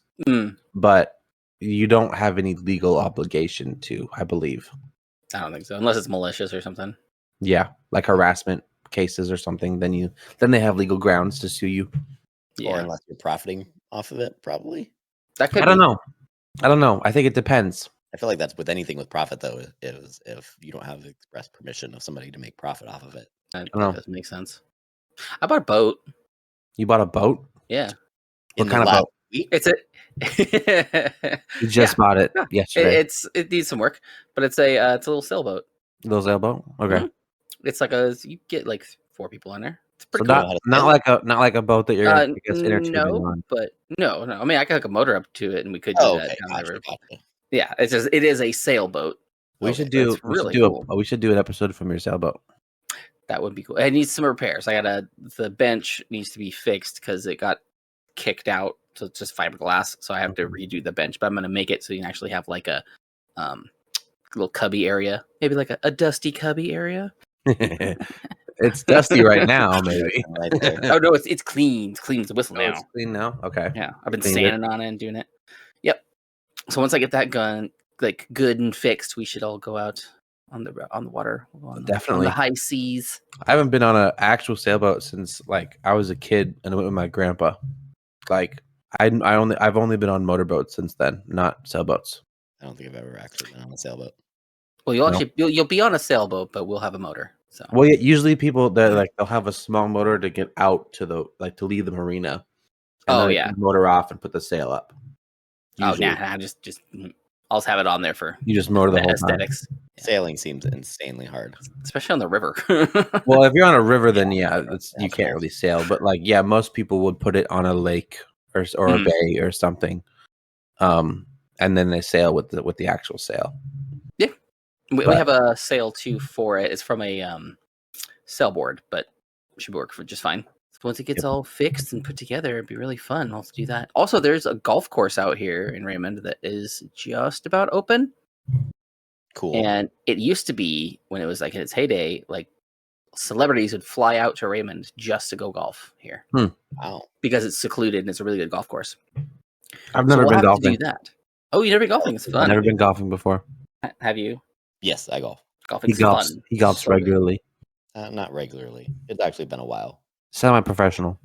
Speaker 2: But you don't have any legal obligation to, I believe.
Speaker 1: I don't think so, unless it's malicious or something.
Speaker 2: Yeah, like harassment cases or something. Then they have legal grounds to sue you.
Speaker 3: Yeah. Or unless you're profiting off of it, probably.
Speaker 2: I don't know. I think it depends.
Speaker 3: I feel like that's with anything with profit, though, is if you don't have express permission of somebody to make profit off of it.
Speaker 1: That doesn't make sense. I bought a boat.
Speaker 2: You bought a boat?
Speaker 1: Yeah.
Speaker 2: What kind of boat?
Speaker 1: It's
Speaker 2: you just bought it yesterday.
Speaker 1: It needs some work, but it's a little sailboat.
Speaker 2: Little sailboat? Okay.
Speaker 1: Mm-hmm. It's you get 4 people on there. It's pretty
Speaker 2: cool. Not like a boat that you're entertaining on.
Speaker 1: But no. I mean, I could hook a motor up to it, and we could do that.
Speaker 3: Gotcha.
Speaker 1: Yeah, it is a sailboat.
Speaker 2: We should do an episode from your sailboat.
Speaker 1: That would be cool. It needs some repairs. The bench needs to be fixed because it got kicked out. So it's just fiberglass. So I have to redo the bench, but I'm going to make it so you can actually have a little cubby area, maybe a Dusty Cubby area.
Speaker 2: It's dusty right now, maybe.
Speaker 1: Oh no, it's clean. It's clean as a whistle now.
Speaker 2: It's clean now. Okay.
Speaker 1: Yeah, I've been sanding on it and doing it. Yep. So once I get that gun good and fixed, we should all go out on the water.
Speaker 2: Definitely
Speaker 1: on the high seas.
Speaker 2: I haven't been on an actual sailboat since I was a kid and I went with my grandpa. I've only been on motorboats since then, not sailboats.
Speaker 3: I don't think I've ever actually been on a sailboat.
Speaker 1: Well, you'll be on a sailboat, but we'll have a motor. So.
Speaker 2: Well, yeah, usually people they'll have a small motor to get out to to leave the marina. And motor off and put the sail up.
Speaker 1: Usually. Oh, nah, just I'll just have it on there for
Speaker 2: you just motor the whole
Speaker 1: aesthetics.
Speaker 3: Time. Sailing seems insanely hard,
Speaker 1: especially on the river.
Speaker 2: Well, if you're on a river, then you can't really sail. But like, most people would put it on a lake or a bay or something, and then they sail with the actual sail.
Speaker 1: Yeah, we have a sail too for it. It's from a sailboard, but it should work for just fine. So once it gets all fixed and put together, it'd be really fun. I'll do that. Also, there's a golf course out here in Raymond that is just about open.
Speaker 3: Cool.
Speaker 1: And it used to be, when it was like in its heyday, like celebrities would fly out to Raymond just to go golf here.
Speaker 3: Wow.
Speaker 1: Because it's secluded and it's a really good golf course.
Speaker 2: I've never been golfing.
Speaker 1: To do that. Oh, you've never been golfing? It's fun.
Speaker 2: I've never been golfing before.
Speaker 1: Have you?
Speaker 3: Yes, I golf.
Speaker 1: Golfing's fun.
Speaker 2: He golfs regularly.
Speaker 3: Not regularly. It's actually been a while.
Speaker 2: Semi-professional.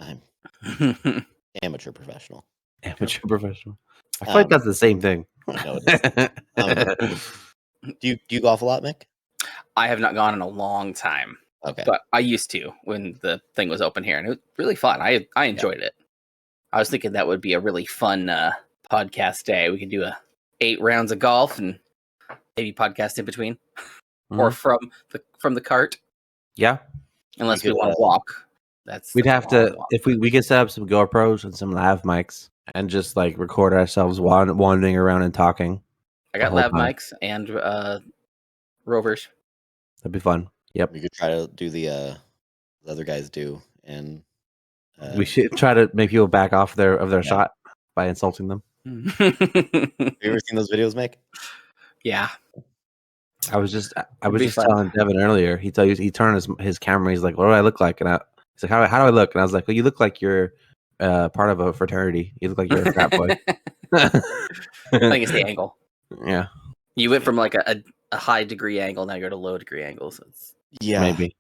Speaker 3: I'm amateur professional.
Speaker 2: Amateur professional. I feel like that's the same thing.
Speaker 3: No, it is. Do you golf a lot, Mick?
Speaker 1: I have not gone in a long time.
Speaker 3: Okay.
Speaker 1: But I used to when the thing was open here, and it was really fun. I enjoyed it. I was thinking that would be a really fun podcast day. We could do 8 rounds of golf and maybe podcast in between, or from the cart.
Speaker 2: Yeah.
Speaker 1: Unless we want to walk.
Speaker 2: We'd have to if we could set up some GoPros and some lav mics and just like record ourselves wandering around and talking.
Speaker 1: I got lav mics and rovers.
Speaker 2: That'd be fun. Yep.
Speaker 3: We could try to do the other guys do, and
Speaker 2: we should try to make people back off their shot by insulting them.
Speaker 3: Have you ever seen those videos, Mick?
Speaker 1: Yeah.
Speaker 2: I was just telling Devin earlier. He turned his camera. He's like, "What do I look like?" And he's like, "How do I look?" And I was like, "Well, you look like you're part of a fraternity. You look like you're a frat boy."
Speaker 1: I think it's the angle.
Speaker 2: Yeah.
Speaker 1: You went from like a high degree angle, now you're at a low degree angle. So it's
Speaker 2: maybe.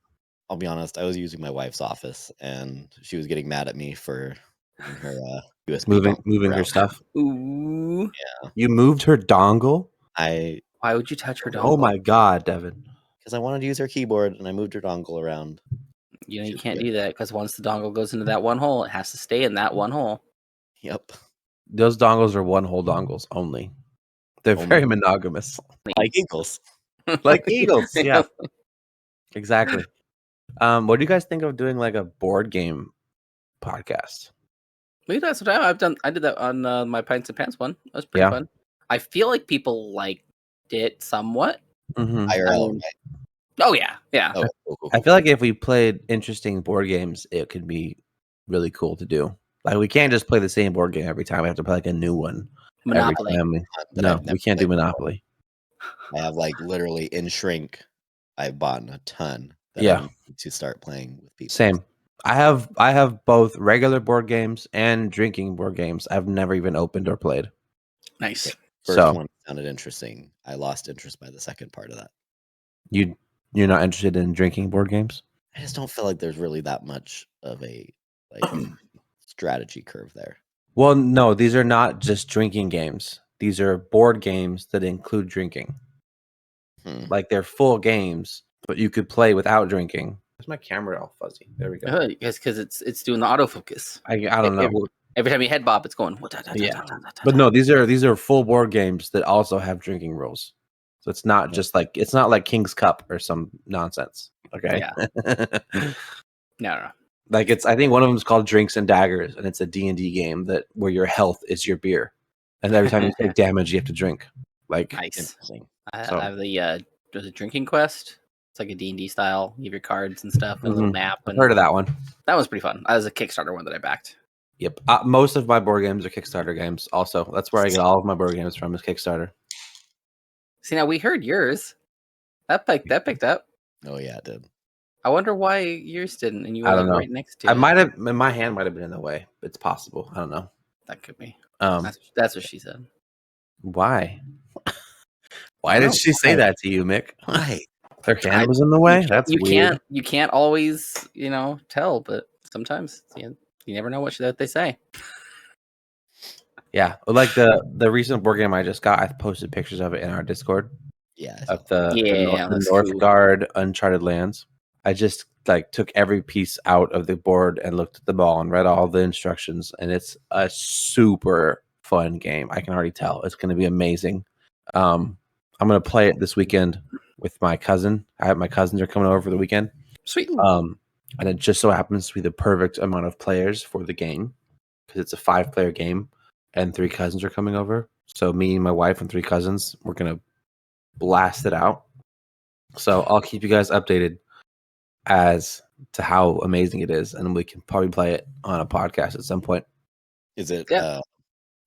Speaker 3: I'll be honest. I was using my wife's office, and she was getting mad at me for her USB
Speaker 2: moving her stuff.
Speaker 1: Ooh.
Speaker 3: Yeah.
Speaker 2: You moved her dongle?
Speaker 1: Why would you touch her dongle?
Speaker 2: Oh my god, Devin.
Speaker 3: Because I wanted to use her keyboard, and I moved her dongle around.
Speaker 1: You can't do that, because once the dongle goes into that one hole, it has to stay in that one hole.
Speaker 3: Yep.
Speaker 2: Those dongles are one-hole dongles only. They're very monogamous.
Speaker 3: Like eagles.
Speaker 2: Like eagles, yeah. Exactly. What do you guys think of doing like a board game podcast?
Speaker 1: Maybe that's what I've done. I did that on my Pints and Pants one. That was pretty fun. I feel like people liked it somewhat.
Speaker 2: Mm-hmm.
Speaker 3: IRL, right?
Speaker 1: Oh yeah.
Speaker 3: Oh, cool.
Speaker 2: I feel like if we played interesting board games, it could be really cool to do. Like we can't just play the same board game every time. We have to play like a new one.
Speaker 1: Monopoly.
Speaker 2: No, we can't do Monopoly.
Speaker 3: I have like literally in Shrink. I've bought a ton. I need to start playing with people.
Speaker 2: Same. I have both regular board games and drinking board games. I've never even opened or played.
Speaker 1: Nice.
Speaker 3: First one sounded interesting. I lost interest by the second part of that.
Speaker 2: You're not interested in drinking board games?
Speaker 3: I just don't feel like there's really that much of a strategy curve there.
Speaker 2: Well, no, these are not just drinking games. These are board games that include drinking. Like they're full games, but you could play without drinking. Where's my camera all fuzzy? There we go.
Speaker 1: Because it's doing the autofocus.
Speaker 2: I don't know.
Speaker 1: Every time you head bob, it's going.
Speaker 2: But no, these are full board games that also have drinking rules. So it's not just like King's Cup or some nonsense. Okay.
Speaker 1: Yeah. No.
Speaker 2: Like I think one of them is called Drinks and Daggers, and it's a D&D game where your health is your beer, and every time you take damage, you have to drink. Like
Speaker 1: nice. I have the Drinking Quest. It's like a D&D style. You have your cards and stuff, and a little map.
Speaker 2: I've heard of that one.
Speaker 1: That was pretty fun. That was a Kickstarter one that I backed.
Speaker 2: Yep. Most of my board games are Kickstarter games. Also, that's where I get all of my board games from is Kickstarter.
Speaker 1: See, now we heard yours. That picked up.
Speaker 3: Oh yeah, it did.
Speaker 1: I wonder why yours didn't, and you were right next to it.
Speaker 2: My hand might have been in the way. It's possible. I don't know.
Speaker 1: That could be. That's what she said.
Speaker 2: Why? Why did she say that to you, Mick?
Speaker 3: Why?
Speaker 2: Her hand was in the way? That's weird.
Speaker 1: You can't always, tell, but sometimes you never know what they say.
Speaker 2: Yeah, like the recent board game I just got, I posted pictures of it in our Discord.
Speaker 3: Yeah.
Speaker 2: Of the Northgard Uncharted Lands. I just took every piece out of the board and looked at the ball and read all the instructions, and it's a super fun game. I can already tell it's going to be amazing. I'm going to play it this weekend with my cousin. My cousins are coming over for the weekend.
Speaker 1: Sweet.
Speaker 2: And it just so happens to be the perfect amount of players for the game because it's a 5-player game and 3 cousins are coming over. So me and my wife and 3 cousins, we're going to blast it out. So I'll keep you guys updated as to how amazing it is, and we can probably play it on a podcast at some point.
Speaker 3: Is it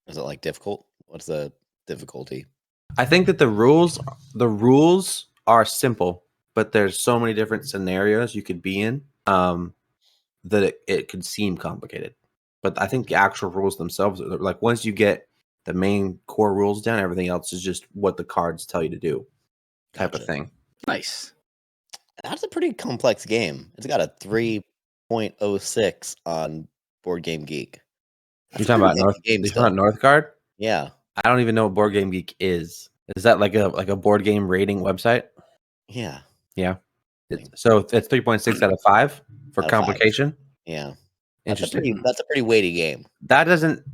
Speaker 3: like difficult? What's the difficulty?
Speaker 2: I think that the rules are simple, but there's so many different scenarios you could be in that it could seem complicated. But I think the actual rules themselves are like once you get the main core rules down, everything else is just what the cards tell you to do, type of thing.
Speaker 1: Nice.
Speaker 3: That's a pretty complex game. It's got a 3.06 on Board Game Geek.
Speaker 2: You're talking about Northgard?
Speaker 3: Yeah.
Speaker 2: I don't even know what Board Game Geek is. Is that like a board game rating website?
Speaker 3: Yeah.
Speaker 2: Yeah. So it's 3.6 out of 5 for
Speaker 3: Out of
Speaker 2: complication.
Speaker 3: 5. Yeah.
Speaker 2: Interesting.
Speaker 3: That's a pretty weighty game.
Speaker 2: That doesn't,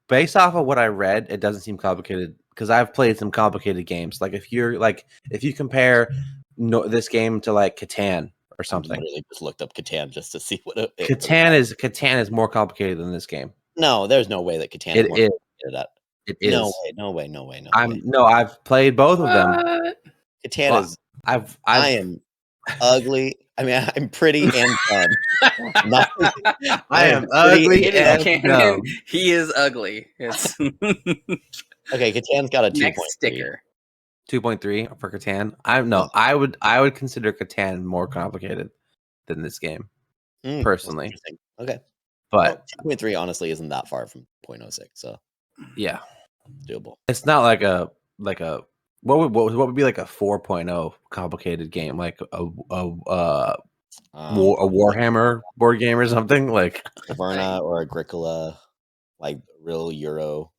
Speaker 2: based off of what I read, it doesn't seem complicated because I've played some complicated games. Like if you compare this game to like Catan or something.
Speaker 3: I literally just looked up Catan just to see what
Speaker 2: Catan is more complicated than this game.
Speaker 3: No, there's no way that Catan is more complicated.
Speaker 2: It is.
Speaker 3: No way.
Speaker 2: I've played both of them.
Speaker 3: Catan is. I am ugly. I mean, I'm pretty and dumb.
Speaker 2: I am ugly and dumb.
Speaker 1: He is ugly. It's
Speaker 3: okay, Catan's got a 2.3
Speaker 1: sticker.
Speaker 2: 2.3 for Catan. I would consider Catan more complicated than this game, personally.
Speaker 3: Okay,
Speaker 2: but
Speaker 3: 2.3 honestly isn't that far from 0.06, so
Speaker 2: yeah,
Speaker 3: doable.
Speaker 2: It's not like a what would be like a 4.0 complicated game, like a Warhammer board game or something like
Speaker 3: Verna or Agricola, like real Euro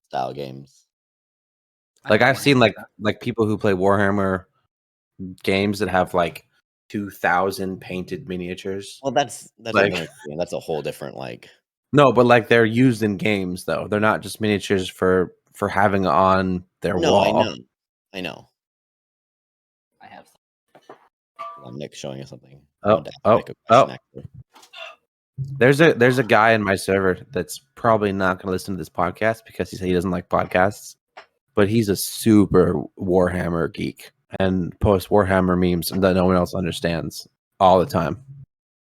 Speaker 3: style games.
Speaker 2: Like I've seen like people who play Warhammer games that have like 2,000 painted miniatures.
Speaker 3: Well, that's like, that's a whole different like.
Speaker 2: No, but like they're used in games though. They're not just miniatures for having on their wall.
Speaker 3: I know.
Speaker 1: I have.
Speaker 3: Nick showing us something.
Speaker 2: Oh. There's a guy in my server that's probably not going to listen to this podcast because he said he doesn't like podcasts. But he's a super Warhammer geek and posts Warhammer memes that no one else understands all the time.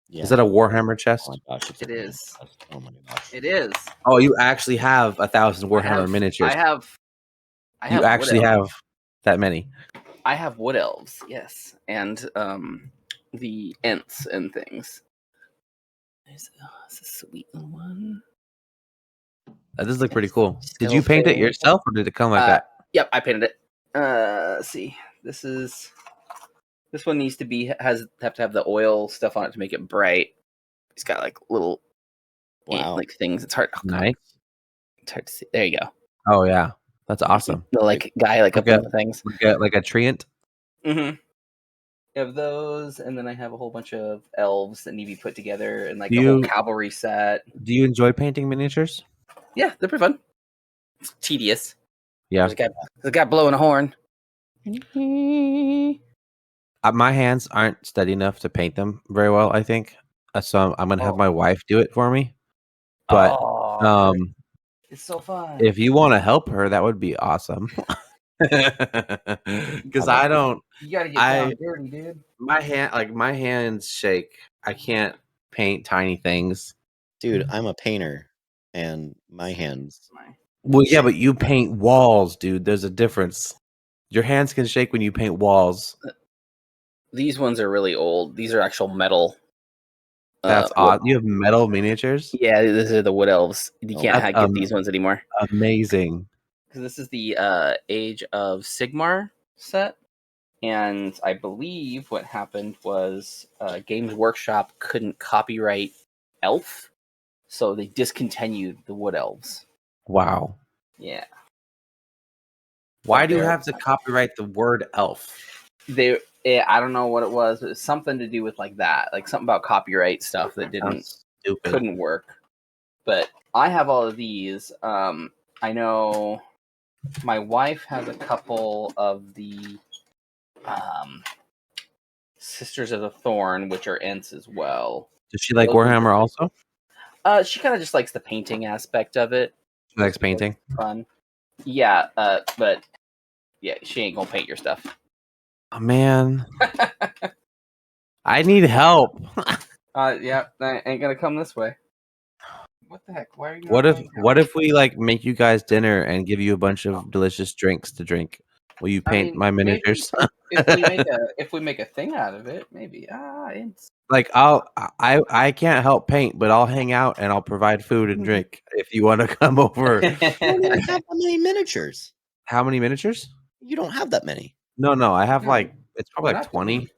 Speaker 2: Yeah. Is that a Warhammer chest?
Speaker 3: Oh my gosh,
Speaker 1: it is.
Speaker 3: Oh my gosh.
Speaker 1: It is.
Speaker 2: Oh, you actually have 1,000 Warhammer miniatures. You actually have that many.
Speaker 1: I have Wood Elves, yes. And the Ents and things. There's a sweet little one.
Speaker 2: That does look pretty cool. Did you paint it yourself, or did it come like that?
Speaker 1: Yep, I painted it. Let's see. This one needs to have to have the oil stuff on it to make it bright. It's got like little like things. It's hard. Oh,
Speaker 2: nice.
Speaker 1: It's hard to see. There you go.
Speaker 2: Oh yeah, that's awesome.
Speaker 1: The like guy like up on the things.
Speaker 2: Like a treant.
Speaker 1: Mm-hmm. I have those, and then I have a whole bunch of elves that need to be put together, and like a whole cavalry set.
Speaker 2: Do you enjoy painting miniatures?
Speaker 1: Yeah, they're pretty fun. It's tedious.
Speaker 2: Yeah.
Speaker 1: There's a guy blowing a horn.
Speaker 2: My hands aren't steady enough to paint them very well, I think. So I'm gonna have my wife do it for me. But
Speaker 1: it's so fun.
Speaker 2: If you want to help her, that would be awesome. Because I don't.
Speaker 1: You gotta get down dirty, dude.
Speaker 2: My hands shake. I can't paint tiny things.
Speaker 3: Dude, I'm a painter. And my hands.
Speaker 2: Well, yeah, but you paint walls, dude. There's a difference. Your hands can shake when you paint walls.
Speaker 1: These ones are really old. These are actual metal.
Speaker 2: That's odd. You have metal miniatures?
Speaker 1: Yeah, these are the Wood Elves. You can't get these ones anymore.
Speaker 2: Amazing.
Speaker 1: Because this is the Age of Sigmar set. And I believe what happened was Games Workshop couldn't copyright Elf. So they discontinued the Wood Elves.
Speaker 2: Wow.
Speaker 1: Yeah.
Speaker 2: Why do you have to copyright the word elf?
Speaker 1: I don't know what it was. It was something to do with like that, like something about copyright stuff that couldn't work. But I have all of these. I know my wife has a couple of the Sisters of the Thorn, which are Ents as well.
Speaker 2: Does she like Warhammer also?
Speaker 1: She kind of just likes the painting aspect of it.
Speaker 2: She likes painting.
Speaker 1: Fun. Yeah, but yeah, she ain't gonna paint your stuff.
Speaker 2: Oh man. I need help.
Speaker 1: Yeah, that ain't gonna come this way. What the heck? Why are you?
Speaker 2: What if we like make you guys dinner and give you a bunch of delicious drinks to drink? Will you paint my miniatures?
Speaker 1: if we make a thing out of it, maybe.
Speaker 2: Like I can't help paint, but I'll hang out and I'll provide food and drink if you want to come over.
Speaker 3: You don't even have that many miniatures.
Speaker 2: How many miniatures?
Speaker 3: You don't have that many.
Speaker 2: No, I have like it's probably like 20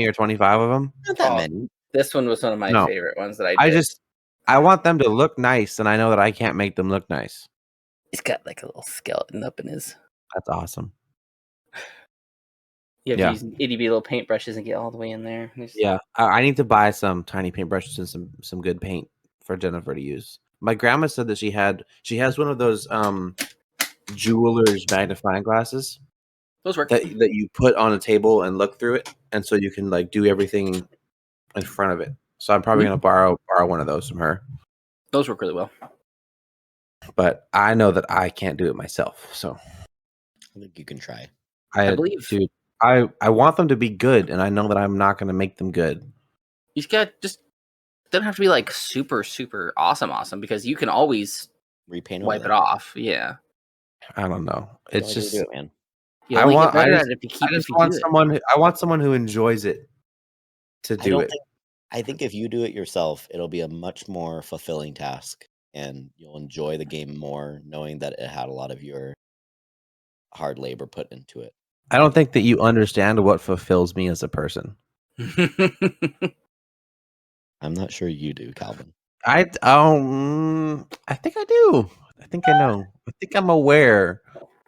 Speaker 2: or 25 of them.
Speaker 3: Not that many.
Speaker 1: This one was one of my favorite ones that I did.
Speaker 2: I want them to look nice, and I know that I can't make them look nice.
Speaker 1: He's got like a little skeleton up in his.
Speaker 2: That's awesome.
Speaker 1: You have to use itty bitty little paintbrushes and get all the way in there.
Speaker 2: Yeah, I need to buy some tiny paintbrushes and some good paint for Jennifer to use. My grandma said that she has one of those jeweler's magnifying glasses.
Speaker 1: Those work.
Speaker 2: That you put on a table and look through it, and so you can like do everything in front of it. So I'm probably gonna borrow one of those from her.
Speaker 1: Those work really well.
Speaker 2: But I know that I can't do it myself, so
Speaker 3: I think you can try.
Speaker 1: I believe,
Speaker 2: dude. I want them to be good, and I know that I'm not going to make them good.
Speaker 1: You just don't have to be like super super awesome because you can always
Speaker 3: repaint,
Speaker 1: wipe it off. Yeah,
Speaker 2: I don't know. It's just
Speaker 3: do it, man.
Speaker 2: I want someone who enjoys it to do it.
Speaker 3: I think if you do it yourself, it'll be a much more fulfilling task, and you'll enjoy the game more knowing that it had a lot of your hard labor put into it.
Speaker 2: I don't think that you understand what fulfills me as a person.
Speaker 3: I'm not sure you do, Calvin.
Speaker 2: I think I do. I think I know. I think I'm aware.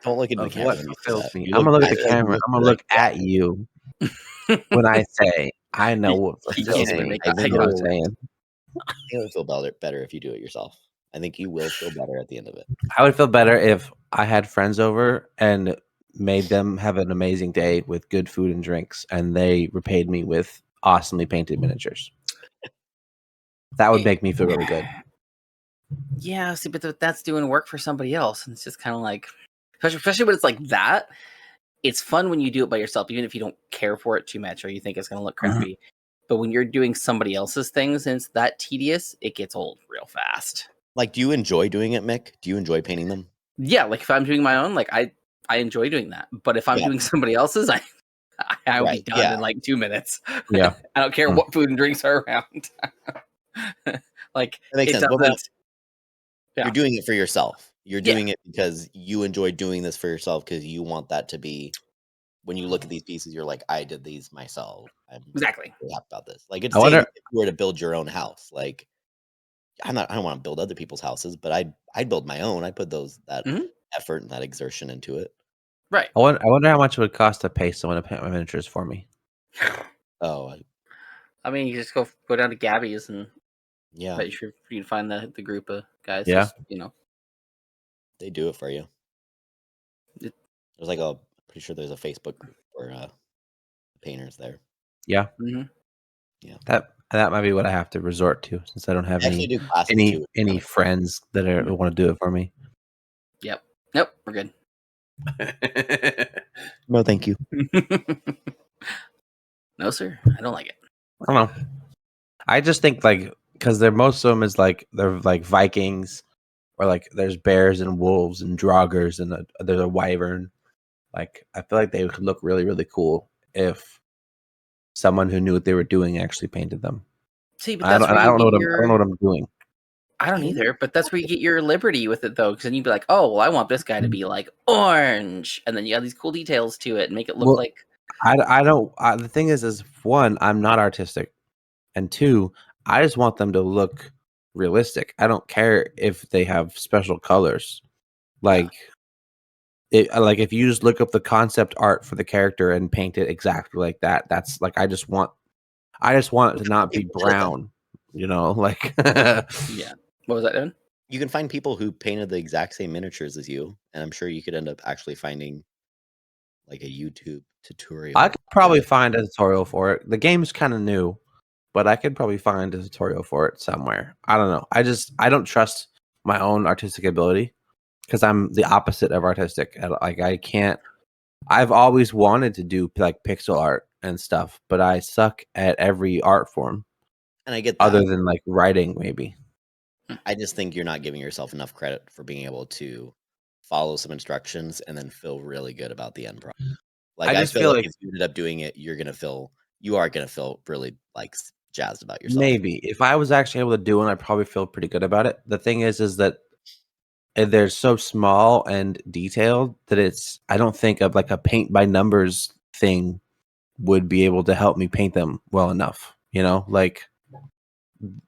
Speaker 3: Don't look at the camera.
Speaker 2: What fulfills me. I'm gonna look at the camera. I'm gonna look at you when I say I know what fulfills me.
Speaker 3: I think it would feel better if you do it yourself. I think you will feel better at the end of it.
Speaker 2: I would feel better if I had friends over and made them have an amazing day with good food and drinks, and they repaid me with awesomely painted miniatures. That would make me feel really good.
Speaker 1: Yeah, see, but that's doing work for somebody else, and it's just kind of like, especially when it's like that. It's fun when you do it by yourself, even if you don't care for it too much or you think it's going to look crappy. But when you're doing somebody else's things and it's that tedious, it gets old real fast.
Speaker 3: Like, do you enjoy doing it, Mick? Do you enjoy painting them?
Speaker 1: Yeah, like if I'm doing my own, like I enjoy doing that. But if I'm doing somebody else's, I will be done in like 2 minutes.
Speaker 2: Yeah,
Speaker 1: I don't care what food and drinks are around. Like
Speaker 3: that makes sense. You're doing it for yourself. You're doing it because you enjoy doing this for yourself because you want that to be. When you look at these pieces, you're like, I did these myself. I'm
Speaker 1: exactly
Speaker 3: really happy about this. Like, it's if you were to build your own house, like. I don't want to build other people's houses, but I'd build my own. I put that effort and that exertion into it.
Speaker 1: Right.
Speaker 2: I wonder how much it would cost to pay someone to paint my miniatures for me.
Speaker 3: Oh,
Speaker 1: I mean, you just go down to Gabby's and
Speaker 3: you
Speaker 1: can find the group of guys.
Speaker 2: Yeah,
Speaker 1: just,
Speaker 3: they do it for you. There's like pretty sure there's a Facebook group for painters there.
Speaker 2: Yeah.
Speaker 1: Mm-hmm.
Speaker 3: Yeah.
Speaker 2: That might be what I have to resort to since I don't have any friends that want to do it for me.
Speaker 1: Yep. Nope. We're good.
Speaker 3: No, thank you.
Speaker 1: No, sir. I don't like it.
Speaker 2: I don't know. I just think like because most of them is like they're like Vikings or like there's bears and wolves and draugrs and there's a wyvern. Like I feel like they would look really really cool if someone who knew what they were doing actually painted them.
Speaker 1: See, but
Speaker 2: I don't know what I'm doing.
Speaker 1: I don't either, but that's where you get your liberty with it, though, because then you'd be like, "Oh, well, I want this guy to be like orange," and then you add these cool details to it and make it look like.
Speaker 2: I don't. The thing is one, I'm not artistic, and two, I just want them to look realistic. I don't care if they have special colors, like. Like if you just look up the concept art for the character and paint it exactly like that, that's like I just want it to not be brown, like
Speaker 1: Yeah. What was that, Devin?
Speaker 3: You can find people who painted the exact same miniatures as you, and I'm sure you could end up actually finding like a YouTube tutorial.
Speaker 2: I could probably find a tutorial for it. The game's kind of new, but I could probably find a tutorial for it somewhere. I don't know. I don't trust my own artistic ability because I'm the opposite of artistic. Like I can't. I've always wanted to do like pixel art and stuff, but I suck at every art form.
Speaker 3: And I get that.
Speaker 2: Other than like writing, maybe.
Speaker 3: I just think you're not giving yourself enough credit for being able to follow some instructions and then feel really good about the end product. Like I feel like if you ended up doing it, you are gonna feel really like jazzed about yourself.
Speaker 2: Maybe if I was actually able to do it, I'd probably feel pretty good about it. The thing is that they're so small and detailed that I don't think of like a paint by numbers thing would be able to help me paint them well enough. You know, like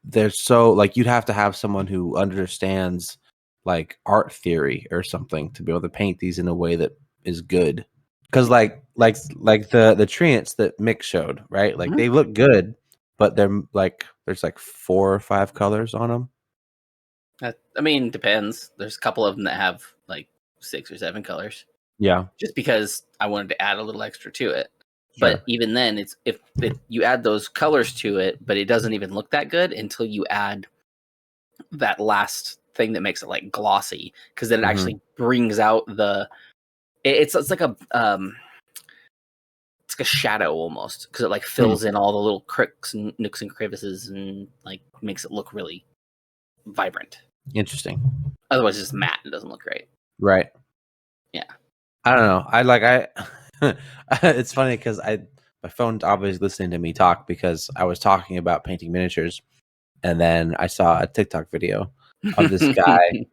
Speaker 2: they're so like you'd have to have someone who understands like art theory or something to be able to paint these in a way that is good. Because like the treants that Mick showed, right? Like they look good, but they're like there's like 4 or 5 colors on them.
Speaker 1: I mean, depends. There's a couple of them that have like 6 or 7 colors.
Speaker 2: Yeah,
Speaker 1: just because I wanted to add a little extra to it.
Speaker 2: Sure.
Speaker 1: But even then, it's if you add those colors to it, but it doesn't even look that good until you add that last thing that makes it like glossy, because then it actually brings out the. It's like a it's like a shadow almost, because it like fills in all the little crooks and nooks and crevices and like makes it look really vibrant.
Speaker 2: Interesting.
Speaker 1: Otherwise, it's just matte. It doesn't look great.
Speaker 2: Right.
Speaker 1: Yeah.
Speaker 2: I don't know. It's funny because my phone's obviously listening to me talk because I was talking about painting miniatures, and then I saw a TikTok video of this guy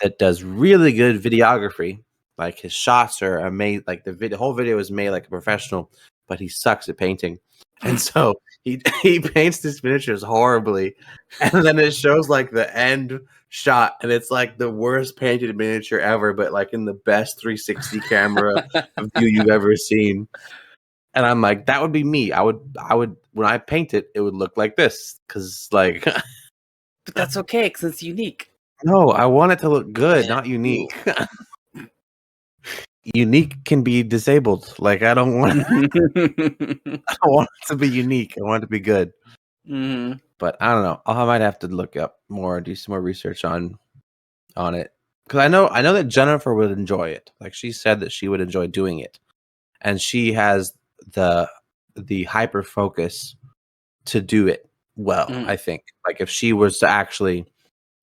Speaker 2: that does really good videography. Like his shots are amazing. Like the whole video is made like a professional, but he sucks at painting, and so he paints these miniatures horribly, and then it shows like the end shot, and it's like the worst painted miniature ever, but like in the best 360 camera view you've ever seen. And I'm like, that would be me. I would when I paint it, it would look like this because like.
Speaker 1: But that's okay because it's unique.
Speaker 2: No, I want it to look good, not unique. Unique can be disabled. Like I don't want it to be unique. I want it to be good.
Speaker 1: Mm-hmm.
Speaker 2: But I don't know. I might have to look up more, do some more research on it. Because I know that Jennifer would enjoy it. Like she said that she would enjoy doing it. And she has the hyper focus to do it well, I think. Like if she was to actually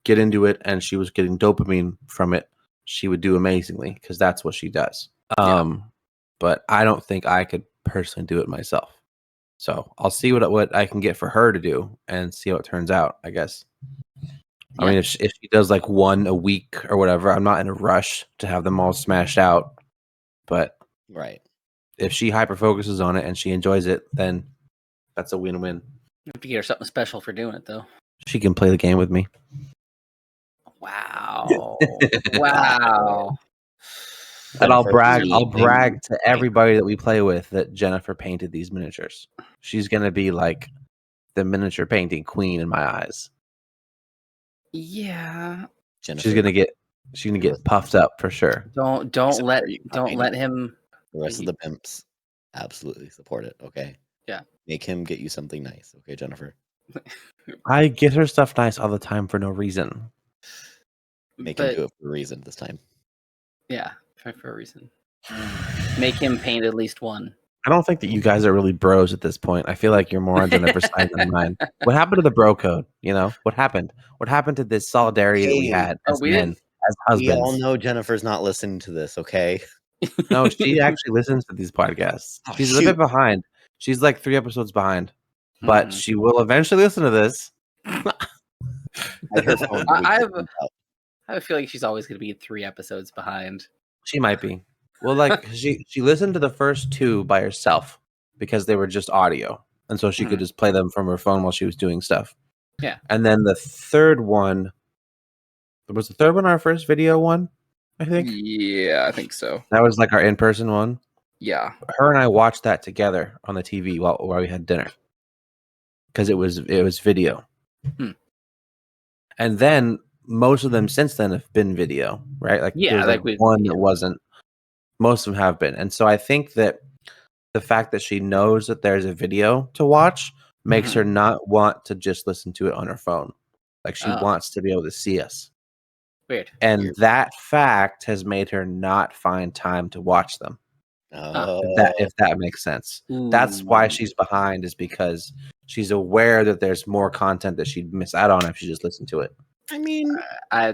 Speaker 2: get into it and she was getting dopamine from it, she would do amazingly because that's what she does. But I don't think I could personally do it myself. So I'll see what I can get for her to do and see how it turns out, I guess. Yeah. I mean, if she does like one a week or whatever, I'm not in a rush to have them all smashed out. But
Speaker 3: right,
Speaker 2: if she hyper focuses on it and she enjoys it, then that's a win-win.
Speaker 1: You have to get her something special for doing it, though.
Speaker 2: She can play the game with me.
Speaker 1: Wow. Wow.
Speaker 2: And I'll brag to everybody that we play with that Jennifer painted these miniatures. She's gonna be like the miniature painting queen in my eyes.
Speaker 1: Yeah.
Speaker 3: Jennifer,
Speaker 2: she's gonna get puffed up for sure.
Speaker 1: Don't let him.
Speaker 3: The rest of the pimps absolutely support it. Okay.
Speaker 1: Yeah.
Speaker 3: Make him get you something nice. Okay, Jennifer.
Speaker 2: I get her stuff nice all the time for no reason.
Speaker 3: Make him do it for a reason this time.
Speaker 1: Yeah, for a reason. Make him paint at least one.
Speaker 2: I don't think that you guys are really bros at this point. I feel like you're more on Jennifer's side than mine. What happened to the bro code? You know, what happened? What happened to this solidarity that we had as men, as husbands?
Speaker 3: We all know Jennifer's not listening to this, okay?
Speaker 2: No, she actually listens to these podcasts. She's a bit behind. She's like 3 episodes behind, but she will eventually listen to this.
Speaker 1: I have a feeling she's always going to be 3 episodes behind.
Speaker 2: She might be. Well, like she listened to the first 2 by herself because they were just audio, and so she could just play them from her phone while she was doing stuff.
Speaker 1: Yeah.
Speaker 2: And then the third one was our first video one, I think.
Speaker 1: Yeah, I think so.
Speaker 2: That was like our in-person one.
Speaker 1: Yeah.
Speaker 2: Her and I watched that together on the TV while we had dinner because it was video. And then most of them since then have been video, right? Like
Speaker 1: Yeah,
Speaker 2: there's
Speaker 1: like
Speaker 2: one that wasn't. Most of them have been, and so I think that the fact that she knows that there's a video to watch makes her not want to just listen to it on her phone. Like she wants to be able to see us.
Speaker 1: Weird.
Speaker 2: And that fact has made her not find time to watch them. If that makes sense. That's why she's behind, is because she's aware that there's more content that she'd miss out on if she just listened to it.
Speaker 3: I mean,
Speaker 1: I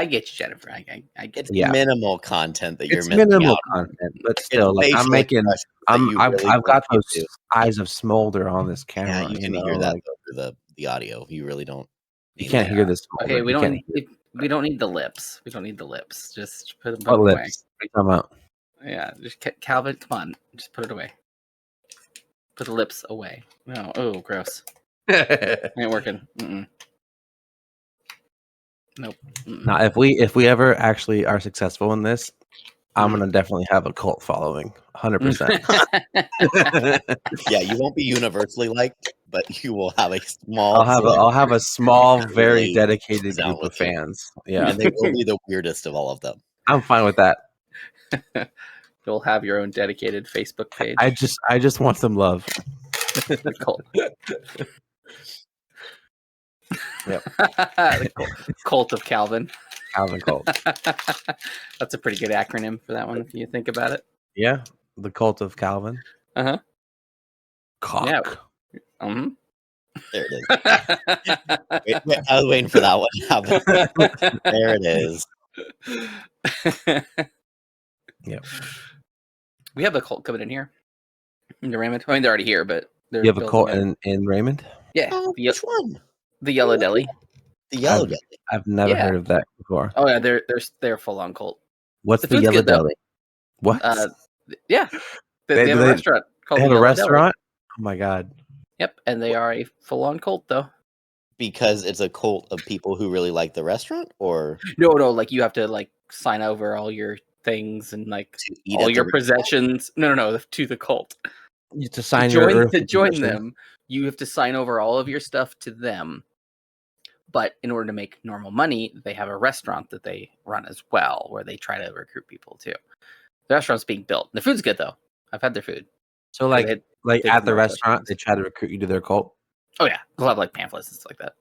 Speaker 1: get you, Jennifer. I get
Speaker 3: it's minimal content that you're missing
Speaker 2: minimal
Speaker 3: out
Speaker 2: content, but still, like I'm making, I've got those eyes of smolder on this camera.
Speaker 3: Yeah, you can hear that through the audio. You really don't.
Speaker 2: You can't hear this.
Speaker 1: Okay, we don't need the lips. We don't need the lips. Just put them
Speaker 2: away.
Speaker 1: Lips?
Speaker 2: Come out.
Speaker 1: Yeah, just Calvin. Come on, just put it away. Put the lips away. No, oh, gross. Ain't working. Nope.
Speaker 2: Now, if we ever actually are successful in this, I'm gonna definitely have a cult following, 100%.
Speaker 3: Yeah, you won't be universally liked, but you will have a small.
Speaker 2: I'll have a small, very dedicated group of fans. Yeah,
Speaker 3: and they will be the weirdest of all of them.
Speaker 2: I'm fine with that.
Speaker 1: You'll have your own dedicated Facebook page.
Speaker 2: I just want some love.
Speaker 1: The cult.
Speaker 2: Yep.
Speaker 1: The cult of Calvin.
Speaker 2: Calvin cult.
Speaker 1: That's a pretty good acronym for that one, if you think about it.
Speaker 2: Yeah, the cult of Calvin. Cock.
Speaker 1: Yeah.
Speaker 3: There it is. Wait, I was waiting for that one. There it is.
Speaker 2: Yep.
Speaker 1: We have a cult coming in here. In the Raymond. I mean, they're already here, but
Speaker 2: you have a cult in Raymond?
Speaker 1: Yeah.
Speaker 3: Which one?
Speaker 1: The Yellow Deli.
Speaker 3: The Yellow Deli.
Speaker 2: I've never heard of that before.
Speaker 1: Oh yeah, they're full on cult.
Speaker 2: What's the Yellow Deli? What?
Speaker 1: Yeah. They have a restaurant called
Speaker 2: They have a restaurant? Oh my god.
Speaker 1: Yep, and they are a full on cult though.
Speaker 3: Because it's a cult of people who really like the restaurant, or
Speaker 1: no, like you have to like sign over all your things and like all your possessions. No, to the cult.
Speaker 2: To sign
Speaker 1: to join them, you have to sign over all of your stuff to them. But in order to make normal money, they have a restaurant that they run as well, where they try to recruit people too. The restaurant's being built. The food's good though. I've had their food.
Speaker 2: So like at the restaurant, they try to recruit you to their cult.
Speaker 1: Oh yeah, they'll have like pamphlets and stuff like that.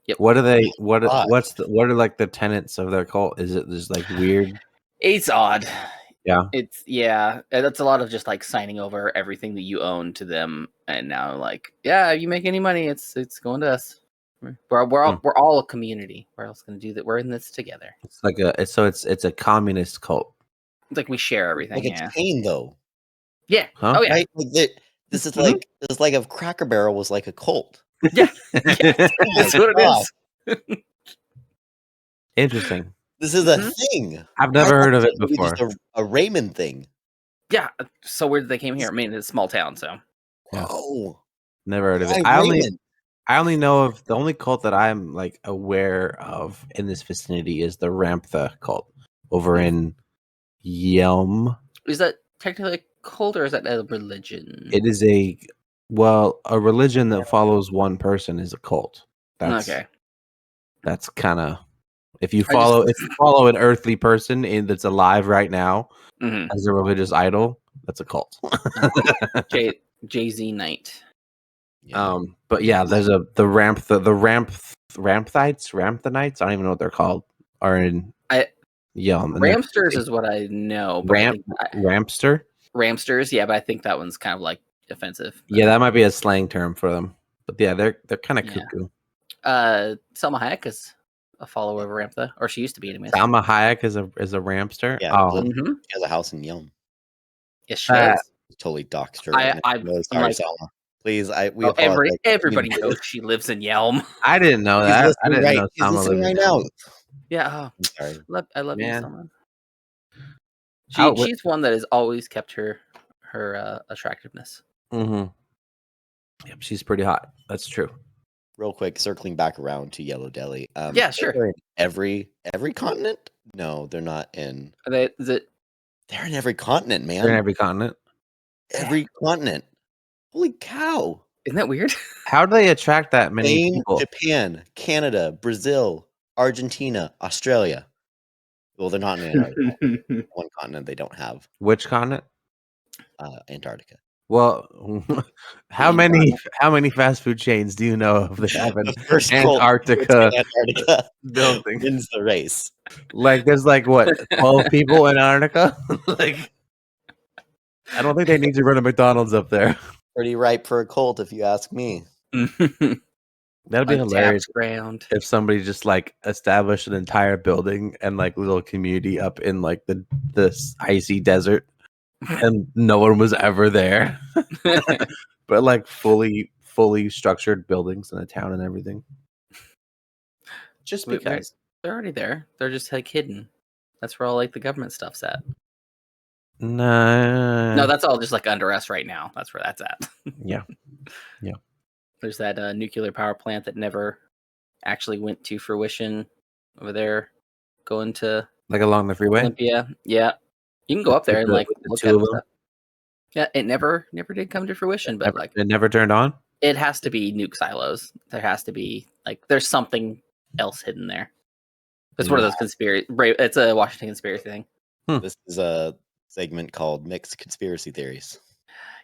Speaker 1: Yep.
Speaker 2: What are they? What are like the tenets of their cult? Is it just like weird?
Speaker 1: It's odd.
Speaker 2: Yeah.
Speaker 1: That's a lot of just like signing over everything that you own to them, and now like, yeah, you make any money, it's going to us. We're all a community. We're all going to do that. We're in this together.
Speaker 2: It's like it's a communist cult.
Speaker 1: It's like we share everything.
Speaker 3: Like it's pain though.
Speaker 1: Yeah.
Speaker 2: Huh?
Speaker 1: Oh yeah.
Speaker 3: Right? Like this is like if Cracker Barrel was like a cult.
Speaker 1: Yeah. That's what it is.
Speaker 2: Interesting.
Speaker 3: This is a thing.
Speaker 2: I've never heard of it before.
Speaker 3: Just a Raymond thing.
Speaker 1: Yeah. So where did they came here? I mean, it's a small town, so.
Speaker 3: Oh.
Speaker 2: Never heard of it. I only know of the only cult that I'm like aware of in this vicinity is the Ramtha cult over in Yelm.
Speaker 1: Is that technically a cult or is that a religion?
Speaker 2: It is a religion that follows one person is a cult.
Speaker 1: Okay.
Speaker 2: That's kind of if you follow an earthly person that's alive right now as a religious idol, that's a cult.
Speaker 1: Jay-Z Knight.
Speaker 2: Yeah. But yeah, there's the Ramthanites. I don't even know what they're called. Are in Yelm.
Speaker 1: Ramsters is what I know.
Speaker 2: Ramster.
Speaker 1: Ramsters, yeah, but I think that one's kind of like offensive.
Speaker 2: Yeah, that might be a slang term for them. But yeah, they're kind of cuckoo.
Speaker 1: Salma Hayek is a follower of Ramtha, or she used to be anyway.
Speaker 2: Salma Hayek is a Ramster.
Speaker 3: Yeah, she has a house in Yelm.
Speaker 1: Yes, she does.
Speaker 3: Totally doxed her.
Speaker 1: I'm
Speaker 3: really sorry, Salma. Please,
Speaker 1: everybody knows she lives in Yelm.
Speaker 2: I didn't know that. I didn't know Salma lived
Speaker 3: right now.
Speaker 1: Yeah,
Speaker 3: I'm sorry.
Speaker 1: I love you,
Speaker 2: Man.
Speaker 1: Salma. She's one that has always kept her attractiveness.
Speaker 2: Yep, she's pretty hot. That's true.
Speaker 3: Real quick, circling back around to Yellow Deli.
Speaker 1: Yeah, sure.
Speaker 3: They're in every continent? No, they're not in.
Speaker 1: They're
Speaker 3: in every continent, man.
Speaker 2: They're in every continent.
Speaker 3: Every continent. Holy cow!
Speaker 1: Isn't that weird?
Speaker 2: How do they attract that many
Speaker 3: Spain,
Speaker 2: people?
Speaker 3: Japan, Canada, Brazil, Argentina, Australia. Well, they're not in Antarctica. One continent they don't have.
Speaker 2: Which continent?
Speaker 3: Antarctica.
Speaker 2: Well, how many fast food chains do you know of that have an
Speaker 3: first
Speaker 2: Antarctica
Speaker 3: building wins the race?
Speaker 2: Like, there's like what 12 people in Antarctica? Like, I don't think they need to run a McDonald's up there.
Speaker 3: Pretty ripe for a cult, if you ask me.
Speaker 2: That'd be hilarious
Speaker 1: ground.
Speaker 2: If somebody just like established an entire building and like little community up in like the icy desert, and no one was ever there. But like fully structured buildings in a town and everything.
Speaker 1: Just because they're already there, they're just like hidden. That's where all like the government stuff's at. No, that's all just like under us right now. That's where that's at.
Speaker 2: Yeah.
Speaker 1: There's that nuclear power plant that never actually went to fruition over there, going to
Speaker 2: like along the freeway.
Speaker 1: Olympia. Yeah, you can go up there and like look at stuff. Yeah, it never did come to fruition, but like
Speaker 2: it never turned on.
Speaker 1: It has to be nuke silos. There has to be like there's something else hidden there. It's one of those conspiracy. It's a Washington conspiracy thing.
Speaker 3: This is a segment called Mixed Conspiracy Theories.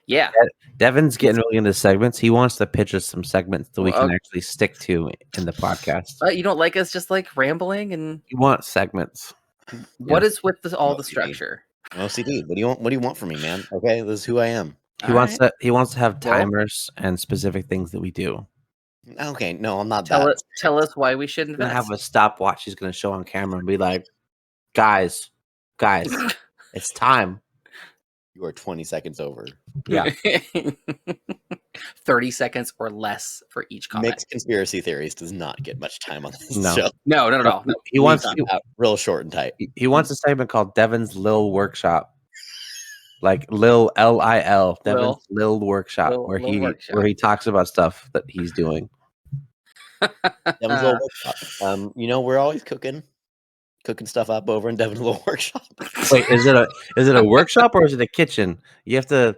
Speaker 1: Yeah,
Speaker 2: Devin's getting really into segments. He wants to pitch us some segments that we can actually stick to in the podcast.
Speaker 1: You don't like us just like rambling and
Speaker 2: you want segments.
Speaker 1: What is with all the structure?
Speaker 3: OCD. What do you want from me, man? Okay, this is who I am.
Speaker 2: He wants to have timers and specific things that we do.
Speaker 3: Okay, no, I'm not
Speaker 1: Tell us why we shouldn't
Speaker 2: have a stopwatch he's going to show on camera and be like, guys, it's time.
Speaker 3: You are 20 seconds over.
Speaker 2: Yeah.
Speaker 1: 30 seconds or less for each comment.
Speaker 3: Mixed Conspiracy Theories does not get much time on this show.
Speaker 1: No.
Speaker 2: He wants
Speaker 3: real short and tight.
Speaker 2: He wants a segment called Devin's Lil Workshop. Like Lil L-I-L. Devin's Lil Workshop, where he talks about stuff that he's doing.
Speaker 3: Devin's Lil Workshop. We're always cooking stuff up over in Devin's Little Workshop.
Speaker 2: Wait, is it a workshop or is it a kitchen? You have to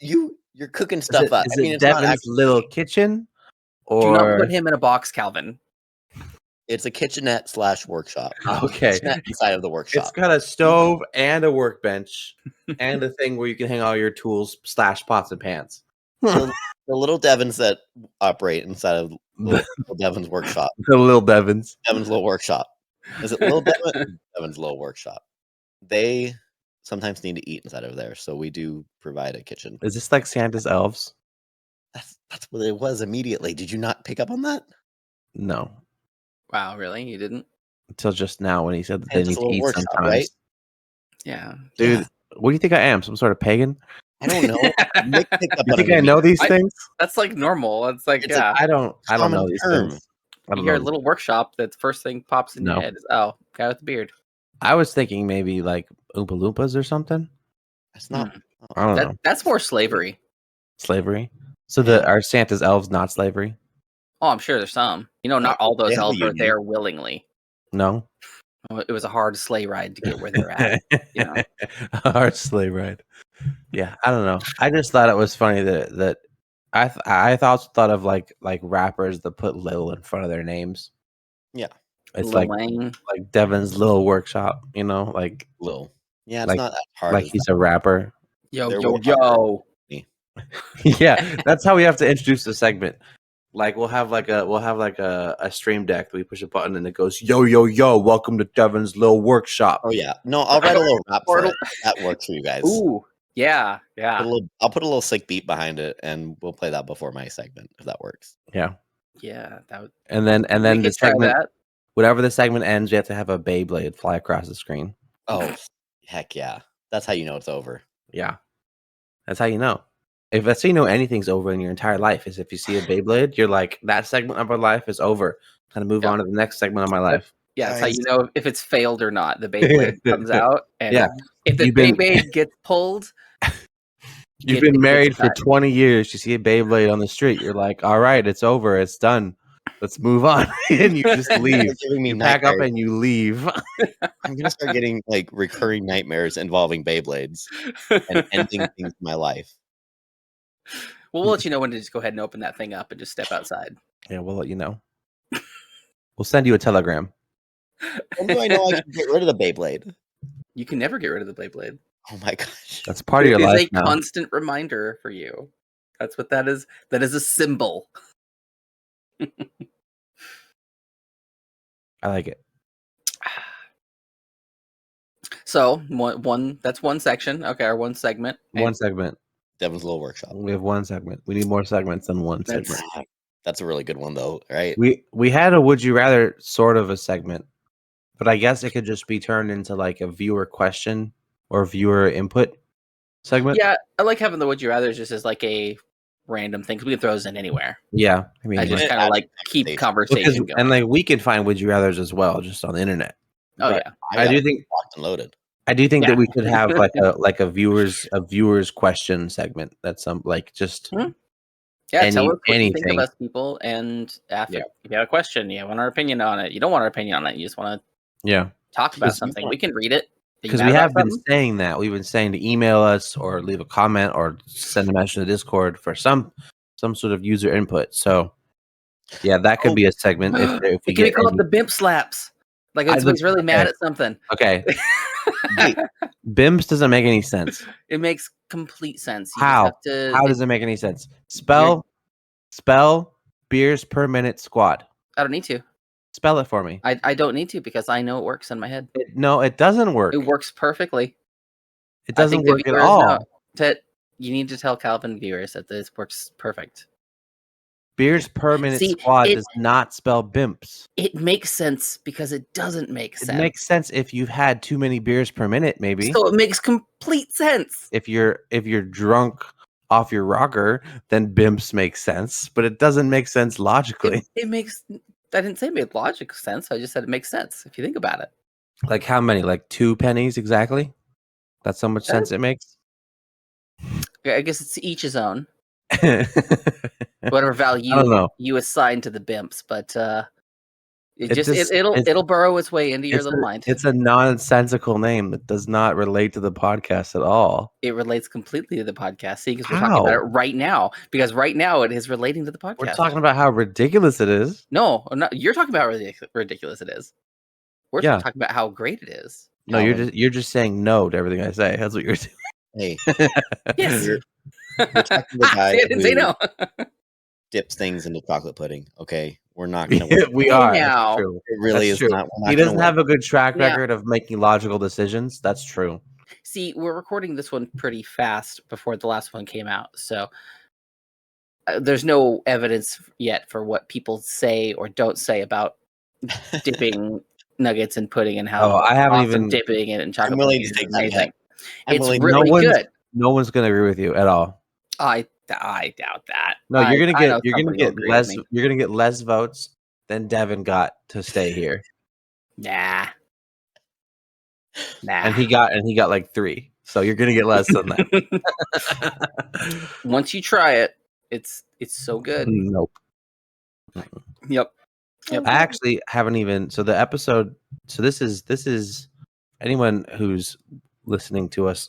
Speaker 3: you're cooking stuff up.
Speaker 2: Is it Devin's little kitchen? Or
Speaker 1: do not put him in a box, Calvin.
Speaker 3: It's a kitchenette / workshop.
Speaker 2: Okay.
Speaker 3: Inside of the workshop.
Speaker 2: It's got a stove and a workbench and a thing where you can hang all your tools / pots and pans.
Speaker 3: The little Devins that operate inside of little Devin's workshop.
Speaker 2: The little Devins.
Speaker 3: Devin's Little Workshop. Is it Little Devin? Devin's Little Workshop. They sometimes need to eat inside of there, so we do provide a kitchen.
Speaker 2: Is this like Santa's elves?
Speaker 3: That's what it was immediately. Did you not pick up on that?
Speaker 2: No.
Speaker 1: Wow, really? You didn't?
Speaker 2: Until just now when he said that they need to eat sometimes.
Speaker 3: Right?
Speaker 1: Yeah.
Speaker 2: Dude, what do you think I am? Some sort of pagan?
Speaker 3: I don't know. Mick picked up
Speaker 2: you think I know these things?
Speaker 1: That's like normal. It's like,
Speaker 2: I don't know these things.
Speaker 1: You hear a little workshop, that the first thing pops in your head is, guy with the beard.
Speaker 2: I was thinking maybe like Oompa Loompas or something.
Speaker 3: That's not.
Speaker 2: I don't know.
Speaker 1: That's more slavery.
Speaker 2: Slavery? So are Santa's elves not slavery?
Speaker 1: Oh, I'm sure there's some. Not all those elves are there willingly.
Speaker 2: No.
Speaker 1: It was a hard sleigh ride to get where they're at.
Speaker 2: A hard sleigh ride. Yeah, I don't know. I just thought it was funny that I thought of like rappers that put Lil in front of their names.
Speaker 3: Yeah,
Speaker 2: it's
Speaker 1: Lil
Speaker 2: like Devin's Little Workshop. like
Speaker 3: Lil. Yeah, it's not that hard.
Speaker 2: Like he's a rapper.
Speaker 1: Yo.
Speaker 2: Yeah, that's how we have to introduce the segment. Like we'll have a stream deck that we push a button and it goes yo, welcome to Devin's Little Workshop.
Speaker 3: Oh yeah, no, I'll write a little rap for it. That works for you guys.
Speaker 1: Ooh, yeah.
Speaker 3: I'll put a little sick beat behind it, and we'll play that before my segment if that works.
Speaker 2: Yeah,
Speaker 1: that would.
Speaker 2: And then the segment, whatever the segment ends, we have to have a Beyblade fly across the screen.
Speaker 3: Oh, heck yeah! That's how you know it's over.
Speaker 2: Yeah, that's how you know. If that's how you know anything's over in your entire life is if you see a Beyblade, you're like, that segment of my life is over. Kind of move on to the next segment of my life.
Speaker 1: Yeah, that's how you know if it's failed or not. The Beyblade comes out, and if the Beyblade gets pulled,
Speaker 2: you've been married for 20 years. You see a Beyblade on the street, you're like, all right, it's over, it's done. Let's move on, and you just leave. You pack up and you leave.
Speaker 3: I'm gonna start getting like recurring nightmares involving Beyblades and ending things in my life.
Speaker 1: Well, we'll let you know when to just go ahead and open that thing up and just step outside.
Speaker 2: Yeah, we'll let you know. We'll send you a telegram.
Speaker 3: When do I know I can get rid of the Beyblade?
Speaker 1: You can never get rid of the Beyblade.
Speaker 3: Oh my gosh.
Speaker 2: That's part of your life.
Speaker 1: It is a constant reminder for you. That's what that is. That is a symbol.
Speaker 2: I like it.
Speaker 1: So that's one section. Okay, our one segment.
Speaker 2: One segment.
Speaker 3: Devin's little workshop.
Speaker 2: We have one segment. We need more segments than one segment.
Speaker 3: That's a really good one, though, right?
Speaker 2: We had a Would You Rather sort of a segment, but I guess it could just be turned into like a viewer question or viewer input segment.
Speaker 1: Yeah, I like having the Would You Rather just as like a random thing because we can throw those in anywhere.
Speaker 2: Yeah, I mean,
Speaker 1: I just kind of like keep conversation going.
Speaker 2: And like we can find Would You Rathers as well, just on the internet.
Speaker 1: Oh
Speaker 2: but
Speaker 1: yeah,
Speaker 2: I do think
Speaker 3: locked and loaded.
Speaker 2: I do think that we should have like a viewers question segment. That's some like just
Speaker 1: tell us what you think of us, people, and if you have a question, you want our opinion on it. You don't want our opinion on it. You just want to talk about something. We can read it
Speaker 2: because we have been saying that. We've been saying to email us or leave a comment or send a message to Discord for some sort of user input. So yeah, that could be a segment. If we
Speaker 1: can be called the Bimp Slaps. Like if somebody's really mad at something.
Speaker 2: Okay. Bimps doesn't make any sense.
Speaker 1: It makes complete sense.
Speaker 2: How does it make any sense? Spell beers per minute squad.
Speaker 1: I don't need to.
Speaker 2: Spell it for me.
Speaker 1: I don't need to because I know it works in my head.
Speaker 2: No, it doesn't work.
Speaker 1: It works perfectly.
Speaker 2: It doesn't work at all.
Speaker 1: You need to tell Calvin viewers that this works perfect.
Speaker 2: Beers per minute squad does not spell bimps.
Speaker 1: It makes sense because it doesn't make sense.
Speaker 2: It makes sense if you've had too many beers per minute, maybe.
Speaker 1: So it makes complete sense.
Speaker 2: If you're drunk off your rocker, then bimps make sense, but it doesn't make sense logically.
Speaker 1: It makes. I didn't say it made logical sense. I just said it makes sense if you think about it.
Speaker 2: Like how many? Like 2 pennies exactly? That's how much sense it makes.
Speaker 1: I guess it's each his own. Whatever value you assign to the bimps, but it'll burrow its way into your little mind.
Speaker 2: It's a nonsensical name that does not relate to the podcast at all.
Speaker 1: It relates completely to the podcast. See, because we're talking about it right now. Because right now it is relating to the podcast.
Speaker 2: We're talking about how ridiculous it is.
Speaker 1: No, you're talking about how ridiculous it is. We're talking about how great it is.
Speaker 2: No, you're just saying no to everything I say. That's what you're doing.
Speaker 3: Hey,
Speaker 1: yes.
Speaker 3: You're talking to the guy
Speaker 1: I didn't say no.
Speaker 3: Dips things into chocolate pudding. Okay, we're not going to.
Speaker 2: We are
Speaker 1: now.
Speaker 3: It really is not.
Speaker 2: He doesn't have a good track record of making logical decisions. That's true.
Speaker 1: See, we're recording this one pretty fast before the last one came out, so there's no evidence yet for what people say or don't say about dipping nuggets in pudding and how
Speaker 2: I haven't even
Speaker 1: dipping it in chocolate.
Speaker 3: I'm willing to take that.
Speaker 1: It's really good.
Speaker 2: No one's going to agree with you at all.
Speaker 1: I doubt that.
Speaker 2: No, you're gonna get less votes than Devin got to stay here.
Speaker 1: Nah.
Speaker 2: And he got like 3. So you're gonna get less than that.
Speaker 1: Once you try it, it's so good.
Speaker 2: Nope.
Speaker 1: Yep.
Speaker 2: I actually haven't even. So the episode. So this is anyone who's listening to us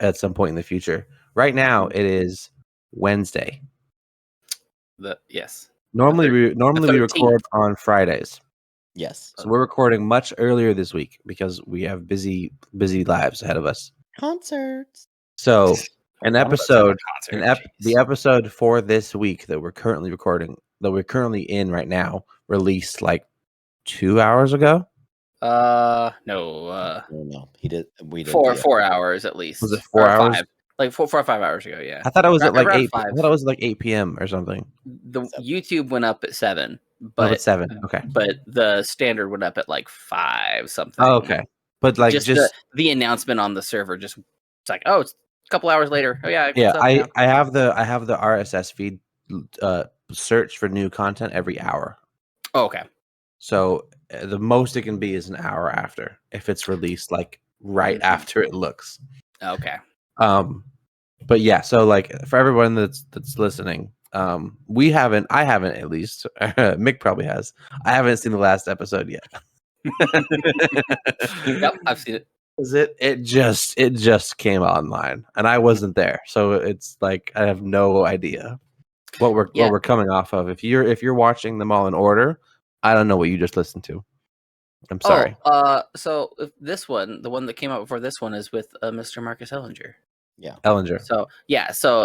Speaker 2: at some point in the future. Right now, it is Wednesday.
Speaker 1: Yes.
Speaker 2: Normally we record on Fridays.
Speaker 3: Yes.
Speaker 2: So we're recording much earlier this week because we have busy lives ahead of us.
Speaker 3: Concerts.
Speaker 2: So the episode for this week that we're currently recording, that we're currently in right now, released like 2 hours ago.
Speaker 1: No.
Speaker 3: No. We did
Speaker 1: 4 hours at least.
Speaker 2: Was it 4 hours?
Speaker 1: 5. Like 4 or 5 hours ago, yeah.
Speaker 2: I thought it was at like 8.
Speaker 1: 5.
Speaker 2: I thought it was like 8 p.m. or something.
Speaker 1: The YouTube went up at 7, but
Speaker 2: at 7. Okay.
Speaker 1: But the standard went up at like 5 something.
Speaker 2: Oh, okay. But like just
Speaker 1: the announcement on the server it's like, oh, it's a couple hours later. Oh yeah.
Speaker 2: Yeah, I have the RSS feed search for new content every hour.
Speaker 1: Oh, okay.
Speaker 2: So the most it can be is an hour after if it's released like right after it looks.
Speaker 1: Okay.
Speaker 2: But yeah, so like for everyone that's listening, I haven't at least. Mick probably has. I haven't seen the last episode yet.
Speaker 1: Yep, I've seen it.
Speaker 2: Is it just came online, and I wasn't there, so it's like I have no idea what we're coming off of. If you're watching them all in order, I don't know what you just listened to. I'm sorry.
Speaker 1: So if this one, the one that came out before this one, is with Mr. Marcus Ellinger.
Speaker 3: Yeah,
Speaker 2: Ellinger.
Speaker 1: So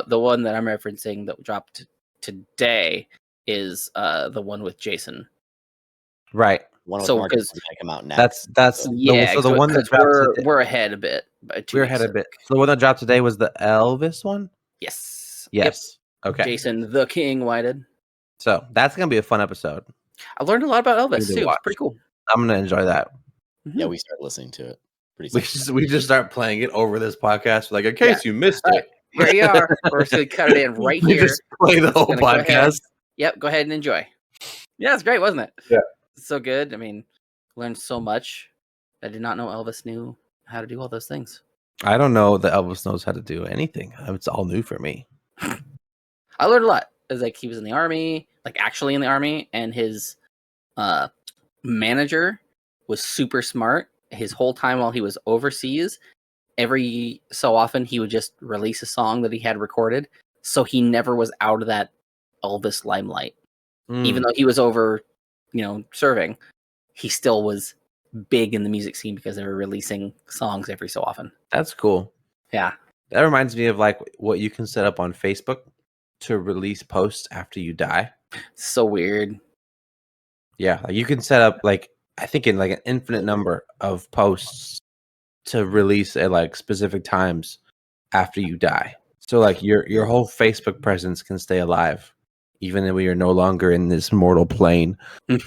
Speaker 1: the one that I'm referencing that dropped today is the one with Jason.
Speaker 2: Right.
Speaker 3: One with Marcus is gonna come out
Speaker 2: That's
Speaker 3: next.
Speaker 2: the one that
Speaker 1: dropped we're ahead a bit.
Speaker 2: We're ahead a bit. So the one that dropped today was the Elvis one?
Speaker 1: Yes.
Speaker 2: Yes. Yep. Okay.
Speaker 1: Jason the King Whited.
Speaker 2: So that's gonna be a fun episode.
Speaker 1: I learned a lot about Elvis too. It's pretty cool.
Speaker 2: I'm gonna enjoy that.
Speaker 3: Mm-hmm. Yeah, we start listening to it.
Speaker 2: We just start playing it over this podcast, like in case you missed it.
Speaker 1: Here you are. We're just gonna cut it in right here.
Speaker 2: Just play the whole podcast.
Speaker 1: Go ahead and enjoy. Yeah, it's great, wasn't it?
Speaker 2: Yeah.
Speaker 1: So good. I mean, learned so much. I did not know Elvis knew how to do all those things.
Speaker 2: I don't know that Elvis knows how to do anything. It's all new for me.
Speaker 1: I learned a lot. It was like he was in the army, like actually in the army, and his manager was super smart. His whole time while he was overseas, every so often he would just release a song that he had recorded, so he never was out of that Elvis limelight. Even though he was over, serving, he still was big in the music scene because they were releasing songs every so often.
Speaker 2: That's cool.
Speaker 1: Yeah.
Speaker 2: That reminds me of like what you can set up on Facebook to release posts after you die.
Speaker 1: So weird.
Speaker 2: Yeah, like you can set up like I think in like an infinite number of posts to release at like specific times after you die. So like your whole Facebook presence can stay alive even though we are no longer in this mortal plane.
Speaker 1: Might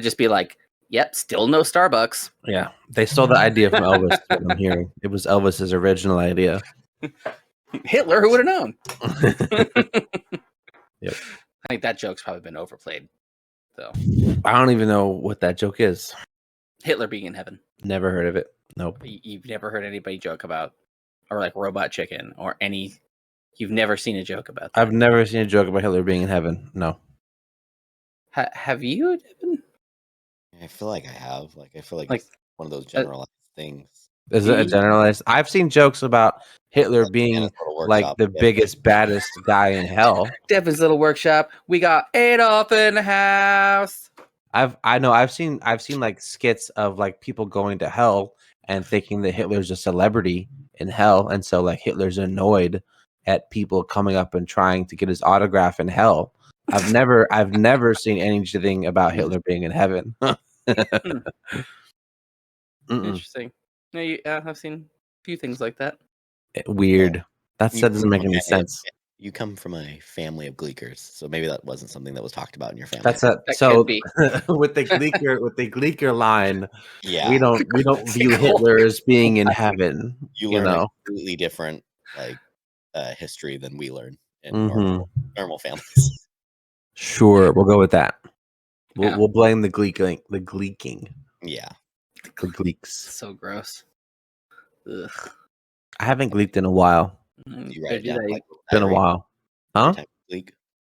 Speaker 1: just be like, yep, still no Starbucks.
Speaker 2: Yeah, they stole the idea from Elvis. What I'm hearing, it was Elvis's original idea.
Speaker 1: Hitler, who would have known?
Speaker 2: Yep.
Speaker 1: I think that joke's probably been overplayed. So
Speaker 2: I don't even know what that joke is.
Speaker 1: Hitler being in heaven.
Speaker 2: Never heard of it. Nope.
Speaker 1: You've never heard anybody joke about, or like Robot Chicken, or any. You've never seen a joke about that.
Speaker 2: I've never seen a joke about Hitler being in heaven. No.
Speaker 1: Have you, Devin?
Speaker 3: I feel like I have. I feel like it's one of those generalized things.
Speaker 2: Is it a generalized? I've seen jokes about Hitler being like the biggest, baddest guy in hell.
Speaker 1: Devin's little workshop. We got Adolf in the house.
Speaker 2: I've seen like skits of like people going to hell and thinking that Hitler's a celebrity in hell, and so like Hitler's annoyed at people coming up and trying to get his autograph in hell. I've never seen anything about Hitler being in heaven.
Speaker 1: Interesting. No, I've seen a few things like that.
Speaker 2: Weird. That doesn't make any sense.
Speaker 3: You come from a family of Gleekers, so maybe that wasn't something that was talked about in your family.
Speaker 2: With the Gleeker line,
Speaker 3: yeah,
Speaker 2: we don't view Hitler as being in heaven.
Speaker 3: You learn a completely different history than we learn in normal families.
Speaker 2: Sure, we'll go with that. We'll blame the gleeking.
Speaker 3: Yeah.
Speaker 2: The gleeks.
Speaker 1: So gross. Ugh.
Speaker 2: I haven't gleeked in a while.
Speaker 3: You write it down.
Speaker 2: Been a while. Huh?
Speaker 3: Gleek.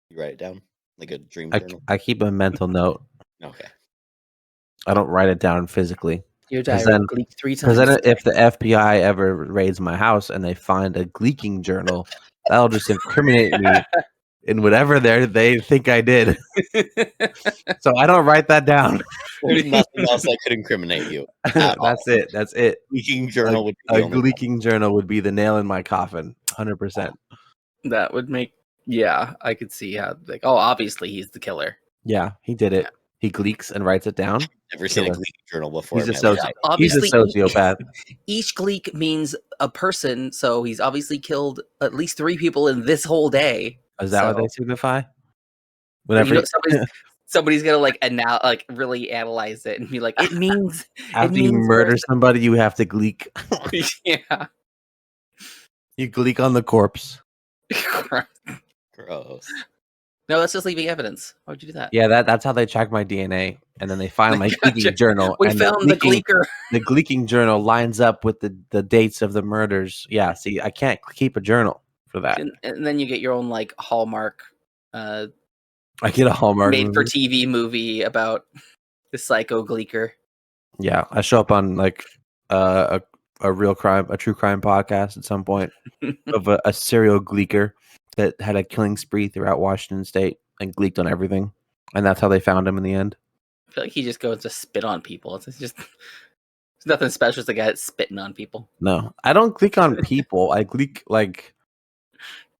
Speaker 3: You write it down like a dream journal.
Speaker 2: I keep a mental note.
Speaker 3: Okay.
Speaker 2: I don't write it down physically.
Speaker 1: Your diary gleeked 3 times.
Speaker 2: Because then if the FBI ever raids my house and they find a gleeking journal, that'll just incriminate me in whatever they think I did. So I don't write that down.
Speaker 3: There's nothing else that could incriminate you.
Speaker 2: That's it.
Speaker 3: Gleeking journal would be
Speaker 2: a gleeking journal would be the nail in my coffin. 100%.
Speaker 1: That would make I could see how obviously he's the killer.
Speaker 2: Yeah, he did it. He gleeks and writes it down.
Speaker 3: Never seen a gleeking journal before.
Speaker 2: He's a sociopath.
Speaker 1: Each gleek means a person, so he's obviously killed at least 3 people in this whole day.
Speaker 2: Is that what they signify? Whenever
Speaker 1: somebody's gonna really analyze it and be like, it means
Speaker 2: after you murder somebody, you have to gleek.
Speaker 1: Yeah,
Speaker 2: you gleek on the corpse.
Speaker 3: Gross.
Speaker 1: No, that's just leaving evidence. Why would you do that?
Speaker 2: Yeah, that's how they check my DNA, and then they find my gleeking journal.
Speaker 1: We found the gleeker.
Speaker 2: The gleeking journal lines up with the dates of the murders. Yeah, see, I can't keep a journal for that.
Speaker 1: And then you get your own Hallmark.
Speaker 2: I get a Hallmark
Speaker 1: made for TV movie about The psycho Gleeker.
Speaker 2: Yeah, I show up on like a true crime podcast at some point of a serial Gleeker that had a killing spree throughout Washington State and gleeked on everything, and that's how they found him in the end.
Speaker 1: I feel like he just goes to spit on people. It's just there's nothing special. It's the guy that's spitting on people.
Speaker 2: No, I don't gleek on people. I gleek like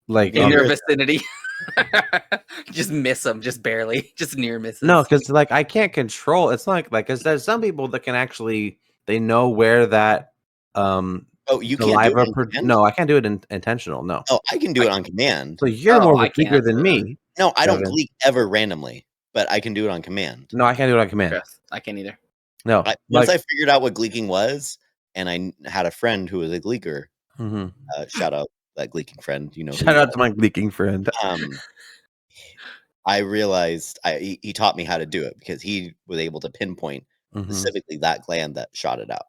Speaker 1: in their vicinity. Just miss them, just barely, just near misses.
Speaker 2: No, because like I can't control. It's not like because there's some people that can actually they know where that
Speaker 3: you can't do it
Speaker 2: no, I can't do it intentional. No.
Speaker 3: Oh, I can do it on command.
Speaker 2: So you're more of a gleeker than me.
Speaker 3: No, I don't gleek ever randomly, but I can do it on command.
Speaker 2: No, I can't do it on command.
Speaker 1: Yes, I can't either.
Speaker 2: No.
Speaker 3: Once I figured out what gleeking was, and I had a friend who was a gleeker. Shout out that gleeking friend. You know,
Speaker 2: shout out to my gleeking friend.
Speaker 3: I realized he taught me how to do it because he was able to pinpoint specifically that gland that shot it out.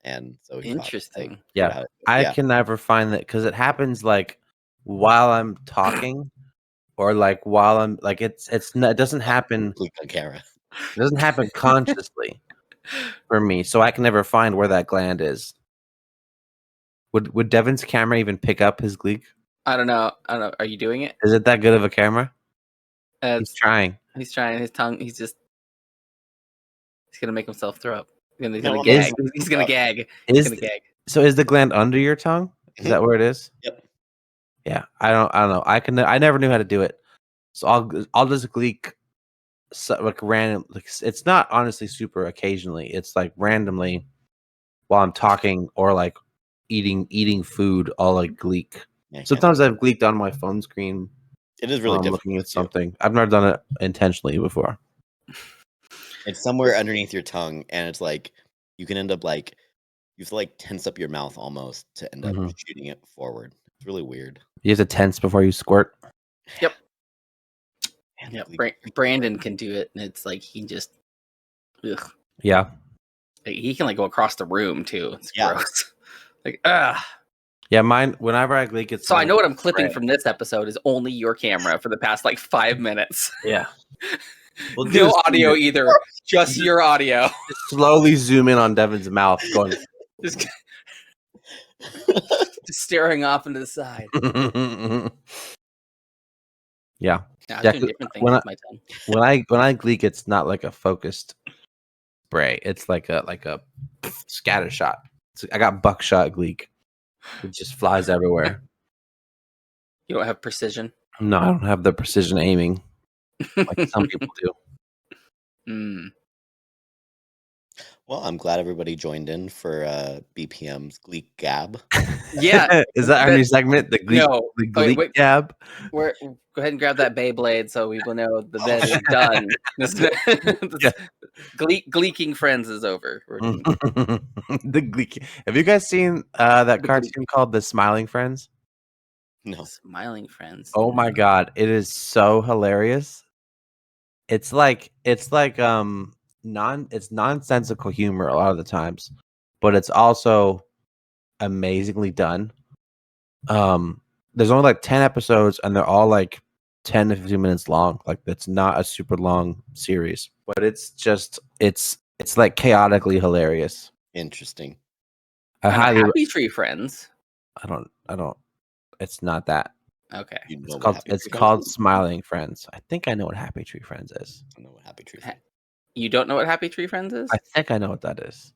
Speaker 3: And so
Speaker 1: interesting.
Speaker 2: I can never find that because it happens like while I'm talking or like while I'm like it doesn't happen
Speaker 3: on camera.
Speaker 2: It doesn't happen consciously for me, so I can never find where that gland is. Would Devin's camera even pick up his gleek?
Speaker 1: I don't know. Are you doing it?
Speaker 2: Is it that good of a camera? He's trying.
Speaker 1: He's trying. His tongue. He's gonna make himself throw up. He's gonna gag. He's gonna gag. He's gonna gag.
Speaker 2: So is the gland under your tongue? Is that where it is?
Speaker 3: Yep.
Speaker 2: Yeah. I don't know. I never knew how to do it. So I'll just gleek like random. Like it's not honestly super occasionally. It's like randomly while I'm talking or like eating food. I'll like gleek. Yeah, sometimes I've gleeked on my phone screen.
Speaker 3: It is really difficult.
Speaker 2: Looking at something. I've never done it intentionally before.
Speaker 3: It's somewhere underneath your tongue, and it's like you can end up like you have to like tense up your mouth almost to end up shooting it forward. It's really weird.
Speaker 2: You have to tense before you squirt.
Speaker 1: Yep. Yeah, Brandon can do it, and it's like he just. Ugh.
Speaker 2: Yeah.
Speaker 1: Like, he can like go across the room too. It's gross. Like
Speaker 2: Yeah, mine. Whenever I gleek, it's
Speaker 1: so I know what I'm clipping from this episode is only your camera for the past like 5 minutes.
Speaker 2: Yeah.
Speaker 1: Well, no audio either, just your audio.
Speaker 2: Just slowly zoom in on Devin's mouth, going
Speaker 1: just staring off into the side.
Speaker 2: Yeah.
Speaker 1: Different things with my tongue.
Speaker 2: When I gleek, it's not like a focused spray. It's like a scatter shot. I got buckshot gleek. It just flies everywhere.
Speaker 1: You don't have precision?
Speaker 2: No, I don't have the precision aiming like some people do.
Speaker 3: Well, I'm glad everybody joined in for BPM's Gleek Gab.
Speaker 1: Yeah.
Speaker 2: Is that our new segment? The Gleek Gab?
Speaker 1: Go ahead and grab that Beyblade so we will know the bed is done. Gleeking Friends is over.
Speaker 2: The Gleek. Have you guys seen that cartoon called The Smiling Friends?
Speaker 3: No.
Speaker 1: Smiling Friends.
Speaker 2: Oh my god, it is so hilarious. It's nonsensical humor a lot of the times, but it's also amazingly done. There's only like 10 episodes and they're all like 10 to 15 minutes long. Like it's not a super long series, but it's like chaotically hilarious.
Speaker 3: Interesting.
Speaker 1: Happy Tree Friends.
Speaker 2: I don't it's not that.
Speaker 1: Okay.
Speaker 2: It's called Smiling Friends. I think I know what Happy Tree Friends is.
Speaker 3: I don't know what Happy Tree Friends.
Speaker 1: You don't know what Happy Tree Friends is?
Speaker 2: I think I know what that is.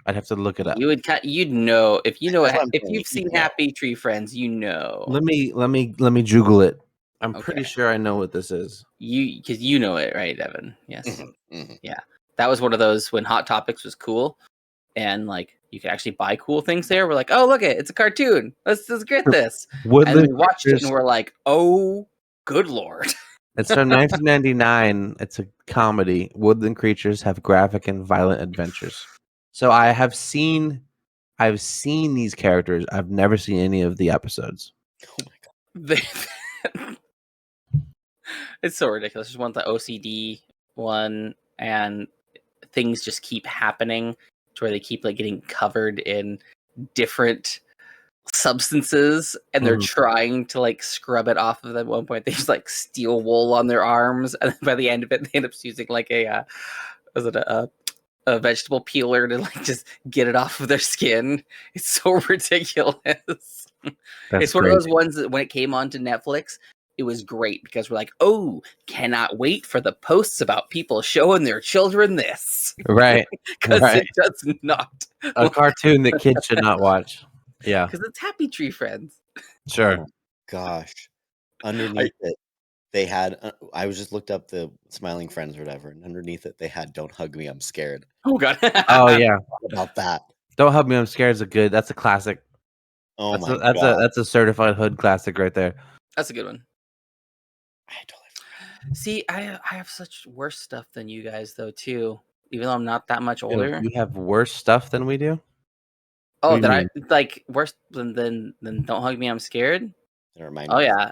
Speaker 2: I'd have to look it up.
Speaker 1: You'd know if you know if you've seen Happy Tree Friends, you know.
Speaker 2: Let me juggle it. I'm pretty sure I know what this is.
Speaker 1: Because you know it, right, Devin? Yes. Yeah. That was one of those when Hot Topics was cool, and like you could actually buy cool things there. We're like, oh look it's a cartoon. Let's get this. And we watched it and we're like, oh good lord.
Speaker 2: It's from 1999. It's a comedy. Woodland creatures have graphic and violent adventures. So I've seen these characters. I've never seen any of the episodes.
Speaker 3: Oh my
Speaker 1: god. It's so ridiculous. There's one, the OCD one, and things just keep happening to where they keep like getting covered in different substances, and they're trying to like scrub it off of them. At one point they just like steal wool on their arms, and then by the end of it they end up using like a was it a vegetable peeler to like just get it off of their skin. It's so ridiculous. It's one of those ones that when it came onto Netflix, it was great because we're like, oh, cannot wait for the posts about people showing their children this.
Speaker 2: Right.
Speaker 1: Because it does not.
Speaker 2: A cartoon that kids should not watch. Yeah.
Speaker 1: Because it's Happy Tree Friends.
Speaker 2: Sure.
Speaker 3: Oh, gosh. Underneath it, they had, I was just looked up the Smiling Friends or whatever, and underneath it, they had Don't Hug Me, I'm Scared.
Speaker 1: Oh, God.
Speaker 2: Oh, yeah.
Speaker 3: What about that?
Speaker 2: Don't Hug Me, I'm Scared is that's a classic.
Speaker 3: Oh, my God.
Speaker 2: That's a certified hood classic right there.
Speaker 1: That's a good one.
Speaker 3: I totally forgot.
Speaker 1: See, I have such worse stuff than you guys, though, too. Even though I'm not that much older.
Speaker 2: You have worse stuff than we do?
Speaker 1: Oh, that I like worse than Don't Hug Me, I'm Scared? Oh, yeah.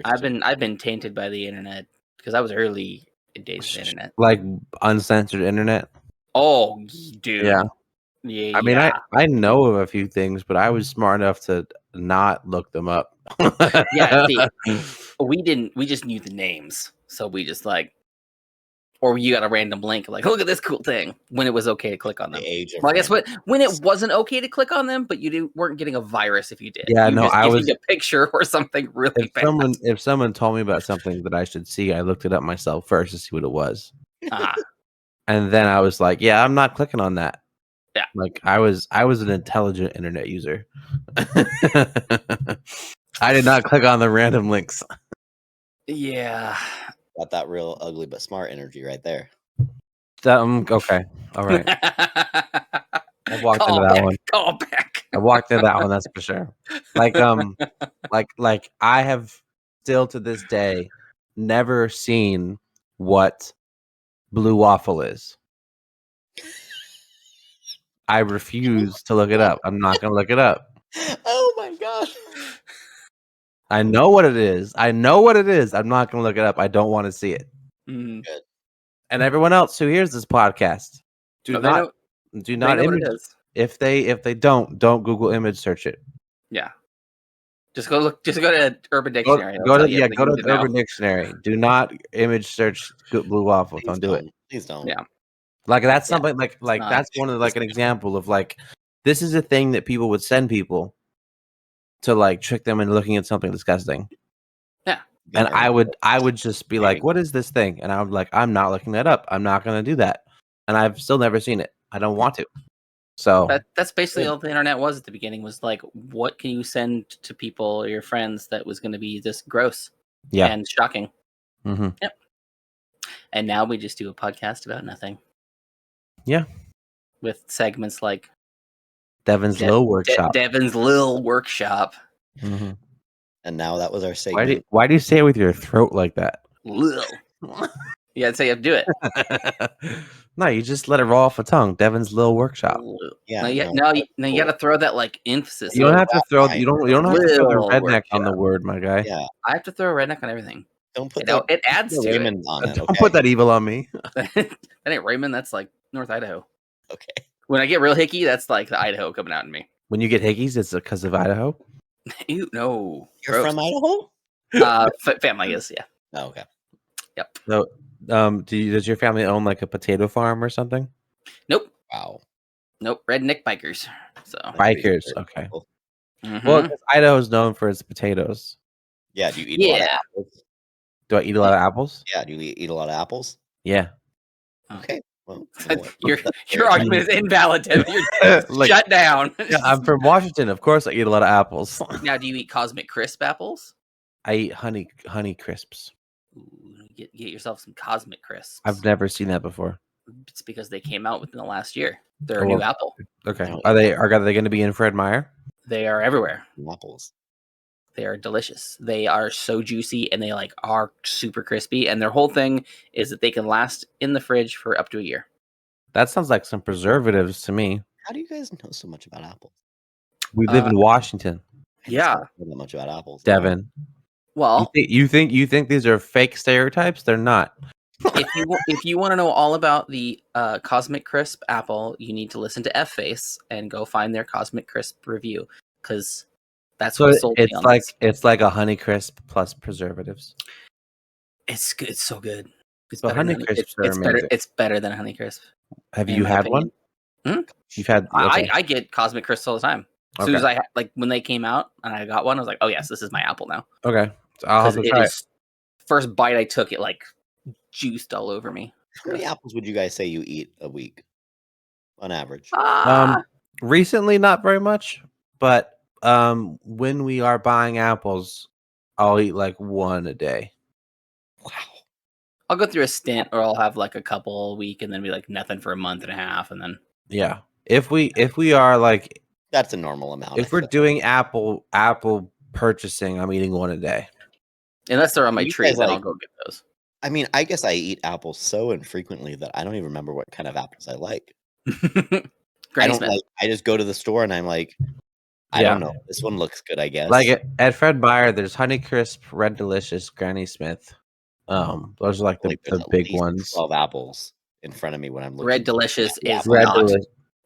Speaker 1: I've been tainted by the internet because I was early in days of the internet.
Speaker 2: Like uncensored internet?
Speaker 1: Oh, dude.
Speaker 2: Yeah.
Speaker 1: Yeah.
Speaker 2: I mean, I know of a few things, but I was smart enough to not look them up.
Speaker 1: Yeah, see, we just knew the names. So we just like, or you got a random link like, look at this cool thing when it was okay to click on them. Well, I guess when it wasn't okay to click on them, but you weren't getting a virus if you did.
Speaker 2: Yeah,
Speaker 1: I was a picture or something really bad.
Speaker 2: If someone told me about something that I should see, I looked it up myself first to see what it was. And then I was like, yeah, I'm not clicking on that.
Speaker 1: Yeah.
Speaker 2: Like I was an intelligent internet user. I did not click on the random links.
Speaker 1: Yeah.
Speaker 3: Got that real ugly but smart energy right there.
Speaker 2: Okay. All right. I walked into that one.
Speaker 1: Call back.
Speaker 2: I walked into that one, that's for sure. Like I have still to this day never seen what blue waffle is. I refuse to look it up. I'm not gonna look it up.
Speaker 3: Oh my god.
Speaker 2: I know what it is. I'm not gonna look it up. I don't want to see it.
Speaker 1: Mm.
Speaker 3: Good.
Speaker 2: And everyone else who hears this podcast, do not image. If they don't Google image search it.
Speaker 1: Yeah. Just go to Urban Dictionary.
Speaker 2: Go to Urban Dictionary. Do not image search blue waffle. Don't do it.
Speaker 3: Please don't.
Speaker 1: Yeah.
Speaker 2: Like that's something like that's one of like an example of like this is a thing that people would send people to like trick them into looking at something disgusting.
Speaker 1: Yeah.
Speaker 2: And I would just be like, what is this thing? And I would be like, I'm not looking that up. I'm not gonna do that. And I've still never seen it. I don't want to. So
Speaker 1: that's basically all the internet was at the beginning, was like, what can you send to people or your friends that was gonna be this gross and shocking.
Speaker 2: Mm-hmm.
Speaker 1: Yep. And now we just do a podcast about nothing.
Speaker 2: Yeah.
Speaker 1: With segments like
Speaker 2: Devin's Lil Workshop.
Speaker 1: Devin's Lil Workshop.
Speaker 2: Mm-hmm.
Speaker 3: And now that was our segment.
Speaker 2: Why do you say it with your throat like that?
Speaker 1: Lil. You gotta say you have to do it.
Speaker 2: No, you just let it roll off the tongue. Devin's Lil Workshop.
Speaker 1: Yeah. No, you gotta throw that like emphasis.
Speaker 2: You don't have to throw. You don't have to throw the redneck on the word, my guy.
Speaker 3: Yeah.
Speaker 1: I have to throw a redneck on everything.
Speaker 3: Don't put
Speaker 1: it adds to
Speaker 3: Raymond on it.
Speaker 2: Don't put that evil on me.
Speaker 1: That ain't Raymond. That's like North Idaho.
Speaker 3: Okay.
Speaker 1: When I get real hickey, that's like the Idaho coming out in me.
Speaker 2: When you get hickeys, it's because of Idaho.
Speaker 1: Ew, no.
Speaker 3: You're from Idaho?
Speaker 1: Family is, yeah.
Speaker 3: Oh, okay.
Speaker 1: Yep.
Speaker 2: So, does your family own like a potato farm or something?
Speaker 1: Nope.
Speaker 3: Wow.
Speaker 1: Nope. Redneck bikers. So
Speaker 2: bikers. Okay.
Speaker 1: Mm-hmm.
Speaker 2: Well, Idaho is known for its potatoes.
Speaker 3: Yeah. Do you eat a lot of apples?
Speaker 2: Do I eat a lot of apples?
Speaker 3: Yeah. Do you eat a lot of apples?
Speaker 2: Yeah.
Speaker 3: Okay. Well,
Speaker 1: your argument is invalid, Devin. You're shut down.
Speaker 2: Yeah, I'm from Washington. Of course, I eat a lot of apples.
Speaker 1: Now, do you eat Cosmic Crisp apples?
Speaker 2: I eat honey crisps.
Speaker 1: Ooh, get yourself some Cosmic Crisps.
Speaker 2: I've never seen that before.
Speaker 1: It's because they came out within the last year. They're a new apple.
Speaker 2: Okay. Are they going to be in Fred Meyer?
Speaker 1: They are everywhere.
Speaker 3: Apples.
Speaker 1: They are delicious. They are so juicy and they like are super crispy. And their whole thing is that they can last in the fridge for up to a year.
Speaker 2: That sounds like some preservatives to me.
Speaker 3: How do you guys know so much about apples?
Speaker 2: We live in Washington.
Speaker 3: I don't know much about apples.
Speaker 2: Devin.
Speaker 1: Well,
Speaker 2: you think these are fake stereotypes? They're not.
Speaker 1: If you want to know all about the Cosmic Crisp apple, you need to listen to F Face and go find their Cosmic Crisp review, because that's what sold me on this.
Speaker 2: It's like a Honey Crisp plus preservatives.
Speaker 1: It's good. It's so good. It's
Speaker 2: But
Speaker 1: better than
Speaker 2: Honeycrisps are
Speaker 1: it's better.
Speaker 2: amazing.
Speaker 1: It's better than a Honeycrisp.
Speaker 2: Have you had one? You've had. Okay.
Speaker 1: I get Cosmic Crisp all the time. As soon as I when they came out and I got one, I was like, oh yes, this is my apple now.
Speaker 2: Okay, so I'll have to try it.
Speaker 1: First bite I took, it like juiced all over me.
Speaker 3: How many apples would you guys say you eat a week, on average?
Speaker 2: Recently, not very much, but when we are buying apples, I'll eat like one a day.
Speaker 3: Wow.
Speaker 1: I'll go through a stint, or I'll have like a couple a week, and then be like nothing for a month and a half, and then
Speaker 2: if we are like,
Speaker 3: that's a normal amount.
Speaker 2: If we're doing apple purchasing, I'm eating one a day.
Speaker 1: Unless they're on my tree, then I'll go get those.
Speaker 3: I mean, I guess I eat apples so infrequently that I don't even remember what kind of apples I like. I just go to the store and I'm like, I don't know. This one looks good, I guess.
Speaker 2: Like at Fred Meyer, there's Honeycrisp, Red Delicious, Granny Smith. Those are like the big ones.
Speaker 3: 12 apples in front of me when I'm looking.
Speaker 1: Red Delicious is not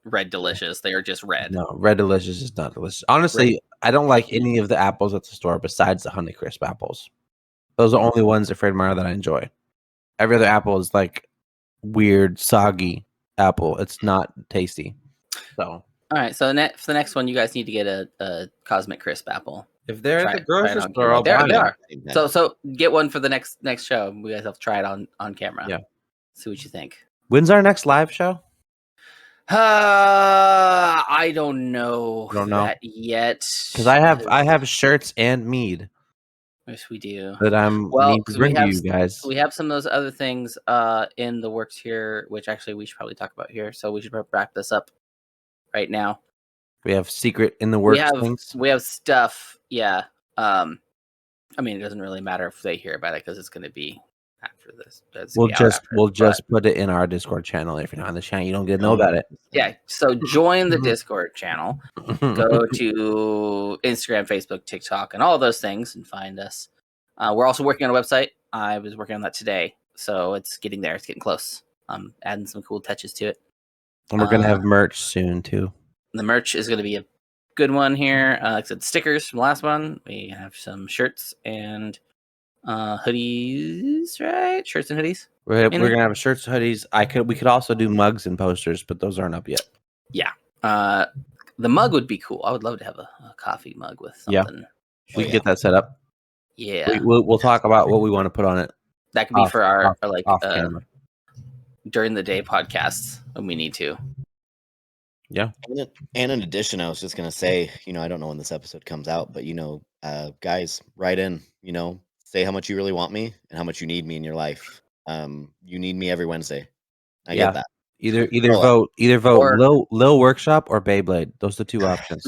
Speaker 1: Red Delicious. They are just red.
Speaker 2: No, Red Delicious is not delicious. Honestly, I don't like any of the apples at the store besides the Honeycrisp apples. Those are the only ones at Fred Meyer that I enjoy. Every other apple is like weird, soggy apple. It's not tasty. So,
Speaker 1: all right. So for the next one, you guys need to get a Cosmic Crisp apple.
Speaker 2: If they're at the grocery store, I'll
Speaker 1: buy them. So get one for the next show. We guys have to try it on camera.
Speaker 2: Yeah.
Speaker 1: See what you think.
Speaker 2: When's our next live show?
Speaker 1: I don't know that yet.
Speaker 2: Because I have shirts and mead.
Speaker 1: Yes, we do.
Speaker 2: That need to bring to you guys.
Speaker 1: We have some of those other things in the works here, which actually we should probably talk about here. So we should wrap this up right now.
Speaker 2: We have secret in the works things.
Speaker 1: We have stuff. Yeah. I mean, it doesn't really matter if they hear about it because it's going to be after this.
Speaker 2: We'll just put it in our Discord channel. If you're not on the channel, you don't get to know about it.
Speaker 1: Yeah. So join the Discord channel. Go to Instagram, Facebook, TikTok, and all those things, and find us. We're also working on a website. I was working on that today, so it's getting there. It's getting close. I'm adding some cool touches to it.
Speaker 2: And we're gonna have merch soon too.
Speaker 1: The merch is gonna be a good one here. Like I said, stickers from the last one. We have some shirts and hoodies, right? Shirts and hoodies.
Speaker 2: We're gonna have shirts, hoodies. We could also do mugs and posters, but those aren't up yet.
Speaker 1: Yeah. The mug would be cool. I would love to have a coffee mug with something.
Speaker 2: Yeah. We can get that set up.
Speaker 1: Yeah.
Speaker 2: We'll talk about what we want to put on it.
Speaker 1: That could be for our
Speaker 2: off camera.
Speaker 1: During the day podcasts when we need to.
Speaker 2: Yeah.
Speaker 3: And in addition, I was just gonna say, I don't know when this episode comes out, but guys, write in, say how much you really want me and how much you need me in your life. You need me every Wednesday. I get that.
Speaker 2: Either vote Lil Workshop or Beyblade. Those are the two options.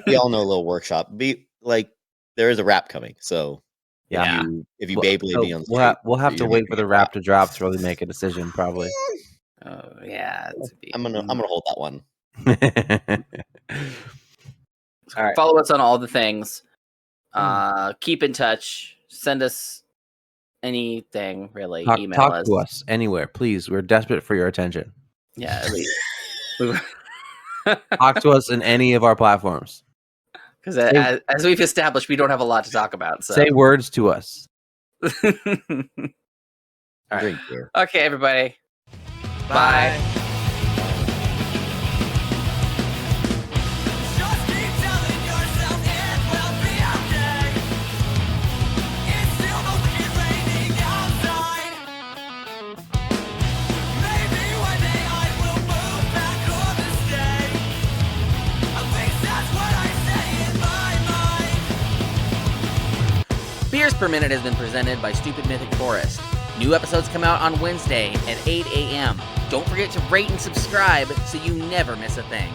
Speaker 3: We all know Lil Workshop. There is a rap coming, so
Speaker 1: yeah.
Speaker 3: If you Beyblade me on the street,
Speaker 2: we'll have to wait for the rap to drop to really make a decision, probably.
Speaker 1: Oh yeah,
Speaker 3: I'm gonna hold that one.
Speaker 1: All right. Follow us on all the things. Keep in touch. Send us anything, really. Email us.
Speaker 2: Talk to us anywhere, please. We're desperate for your attention.
Speaker 1: Yeah, at least.
Speaker 2: Talk to us in any of our platforms.
Speaker 1: Because as we've established, we don't have a lot to talk about. So.
Speaker 2: Say words to us.
Speaker 1: All right. Okay, everybody. Bye. Beers Per Minute has been presented by Stupid Mythic Forest. New episodes come out on Wednesday at 8 a.m. Don't forget to rate and subscribe so you never miss a thing.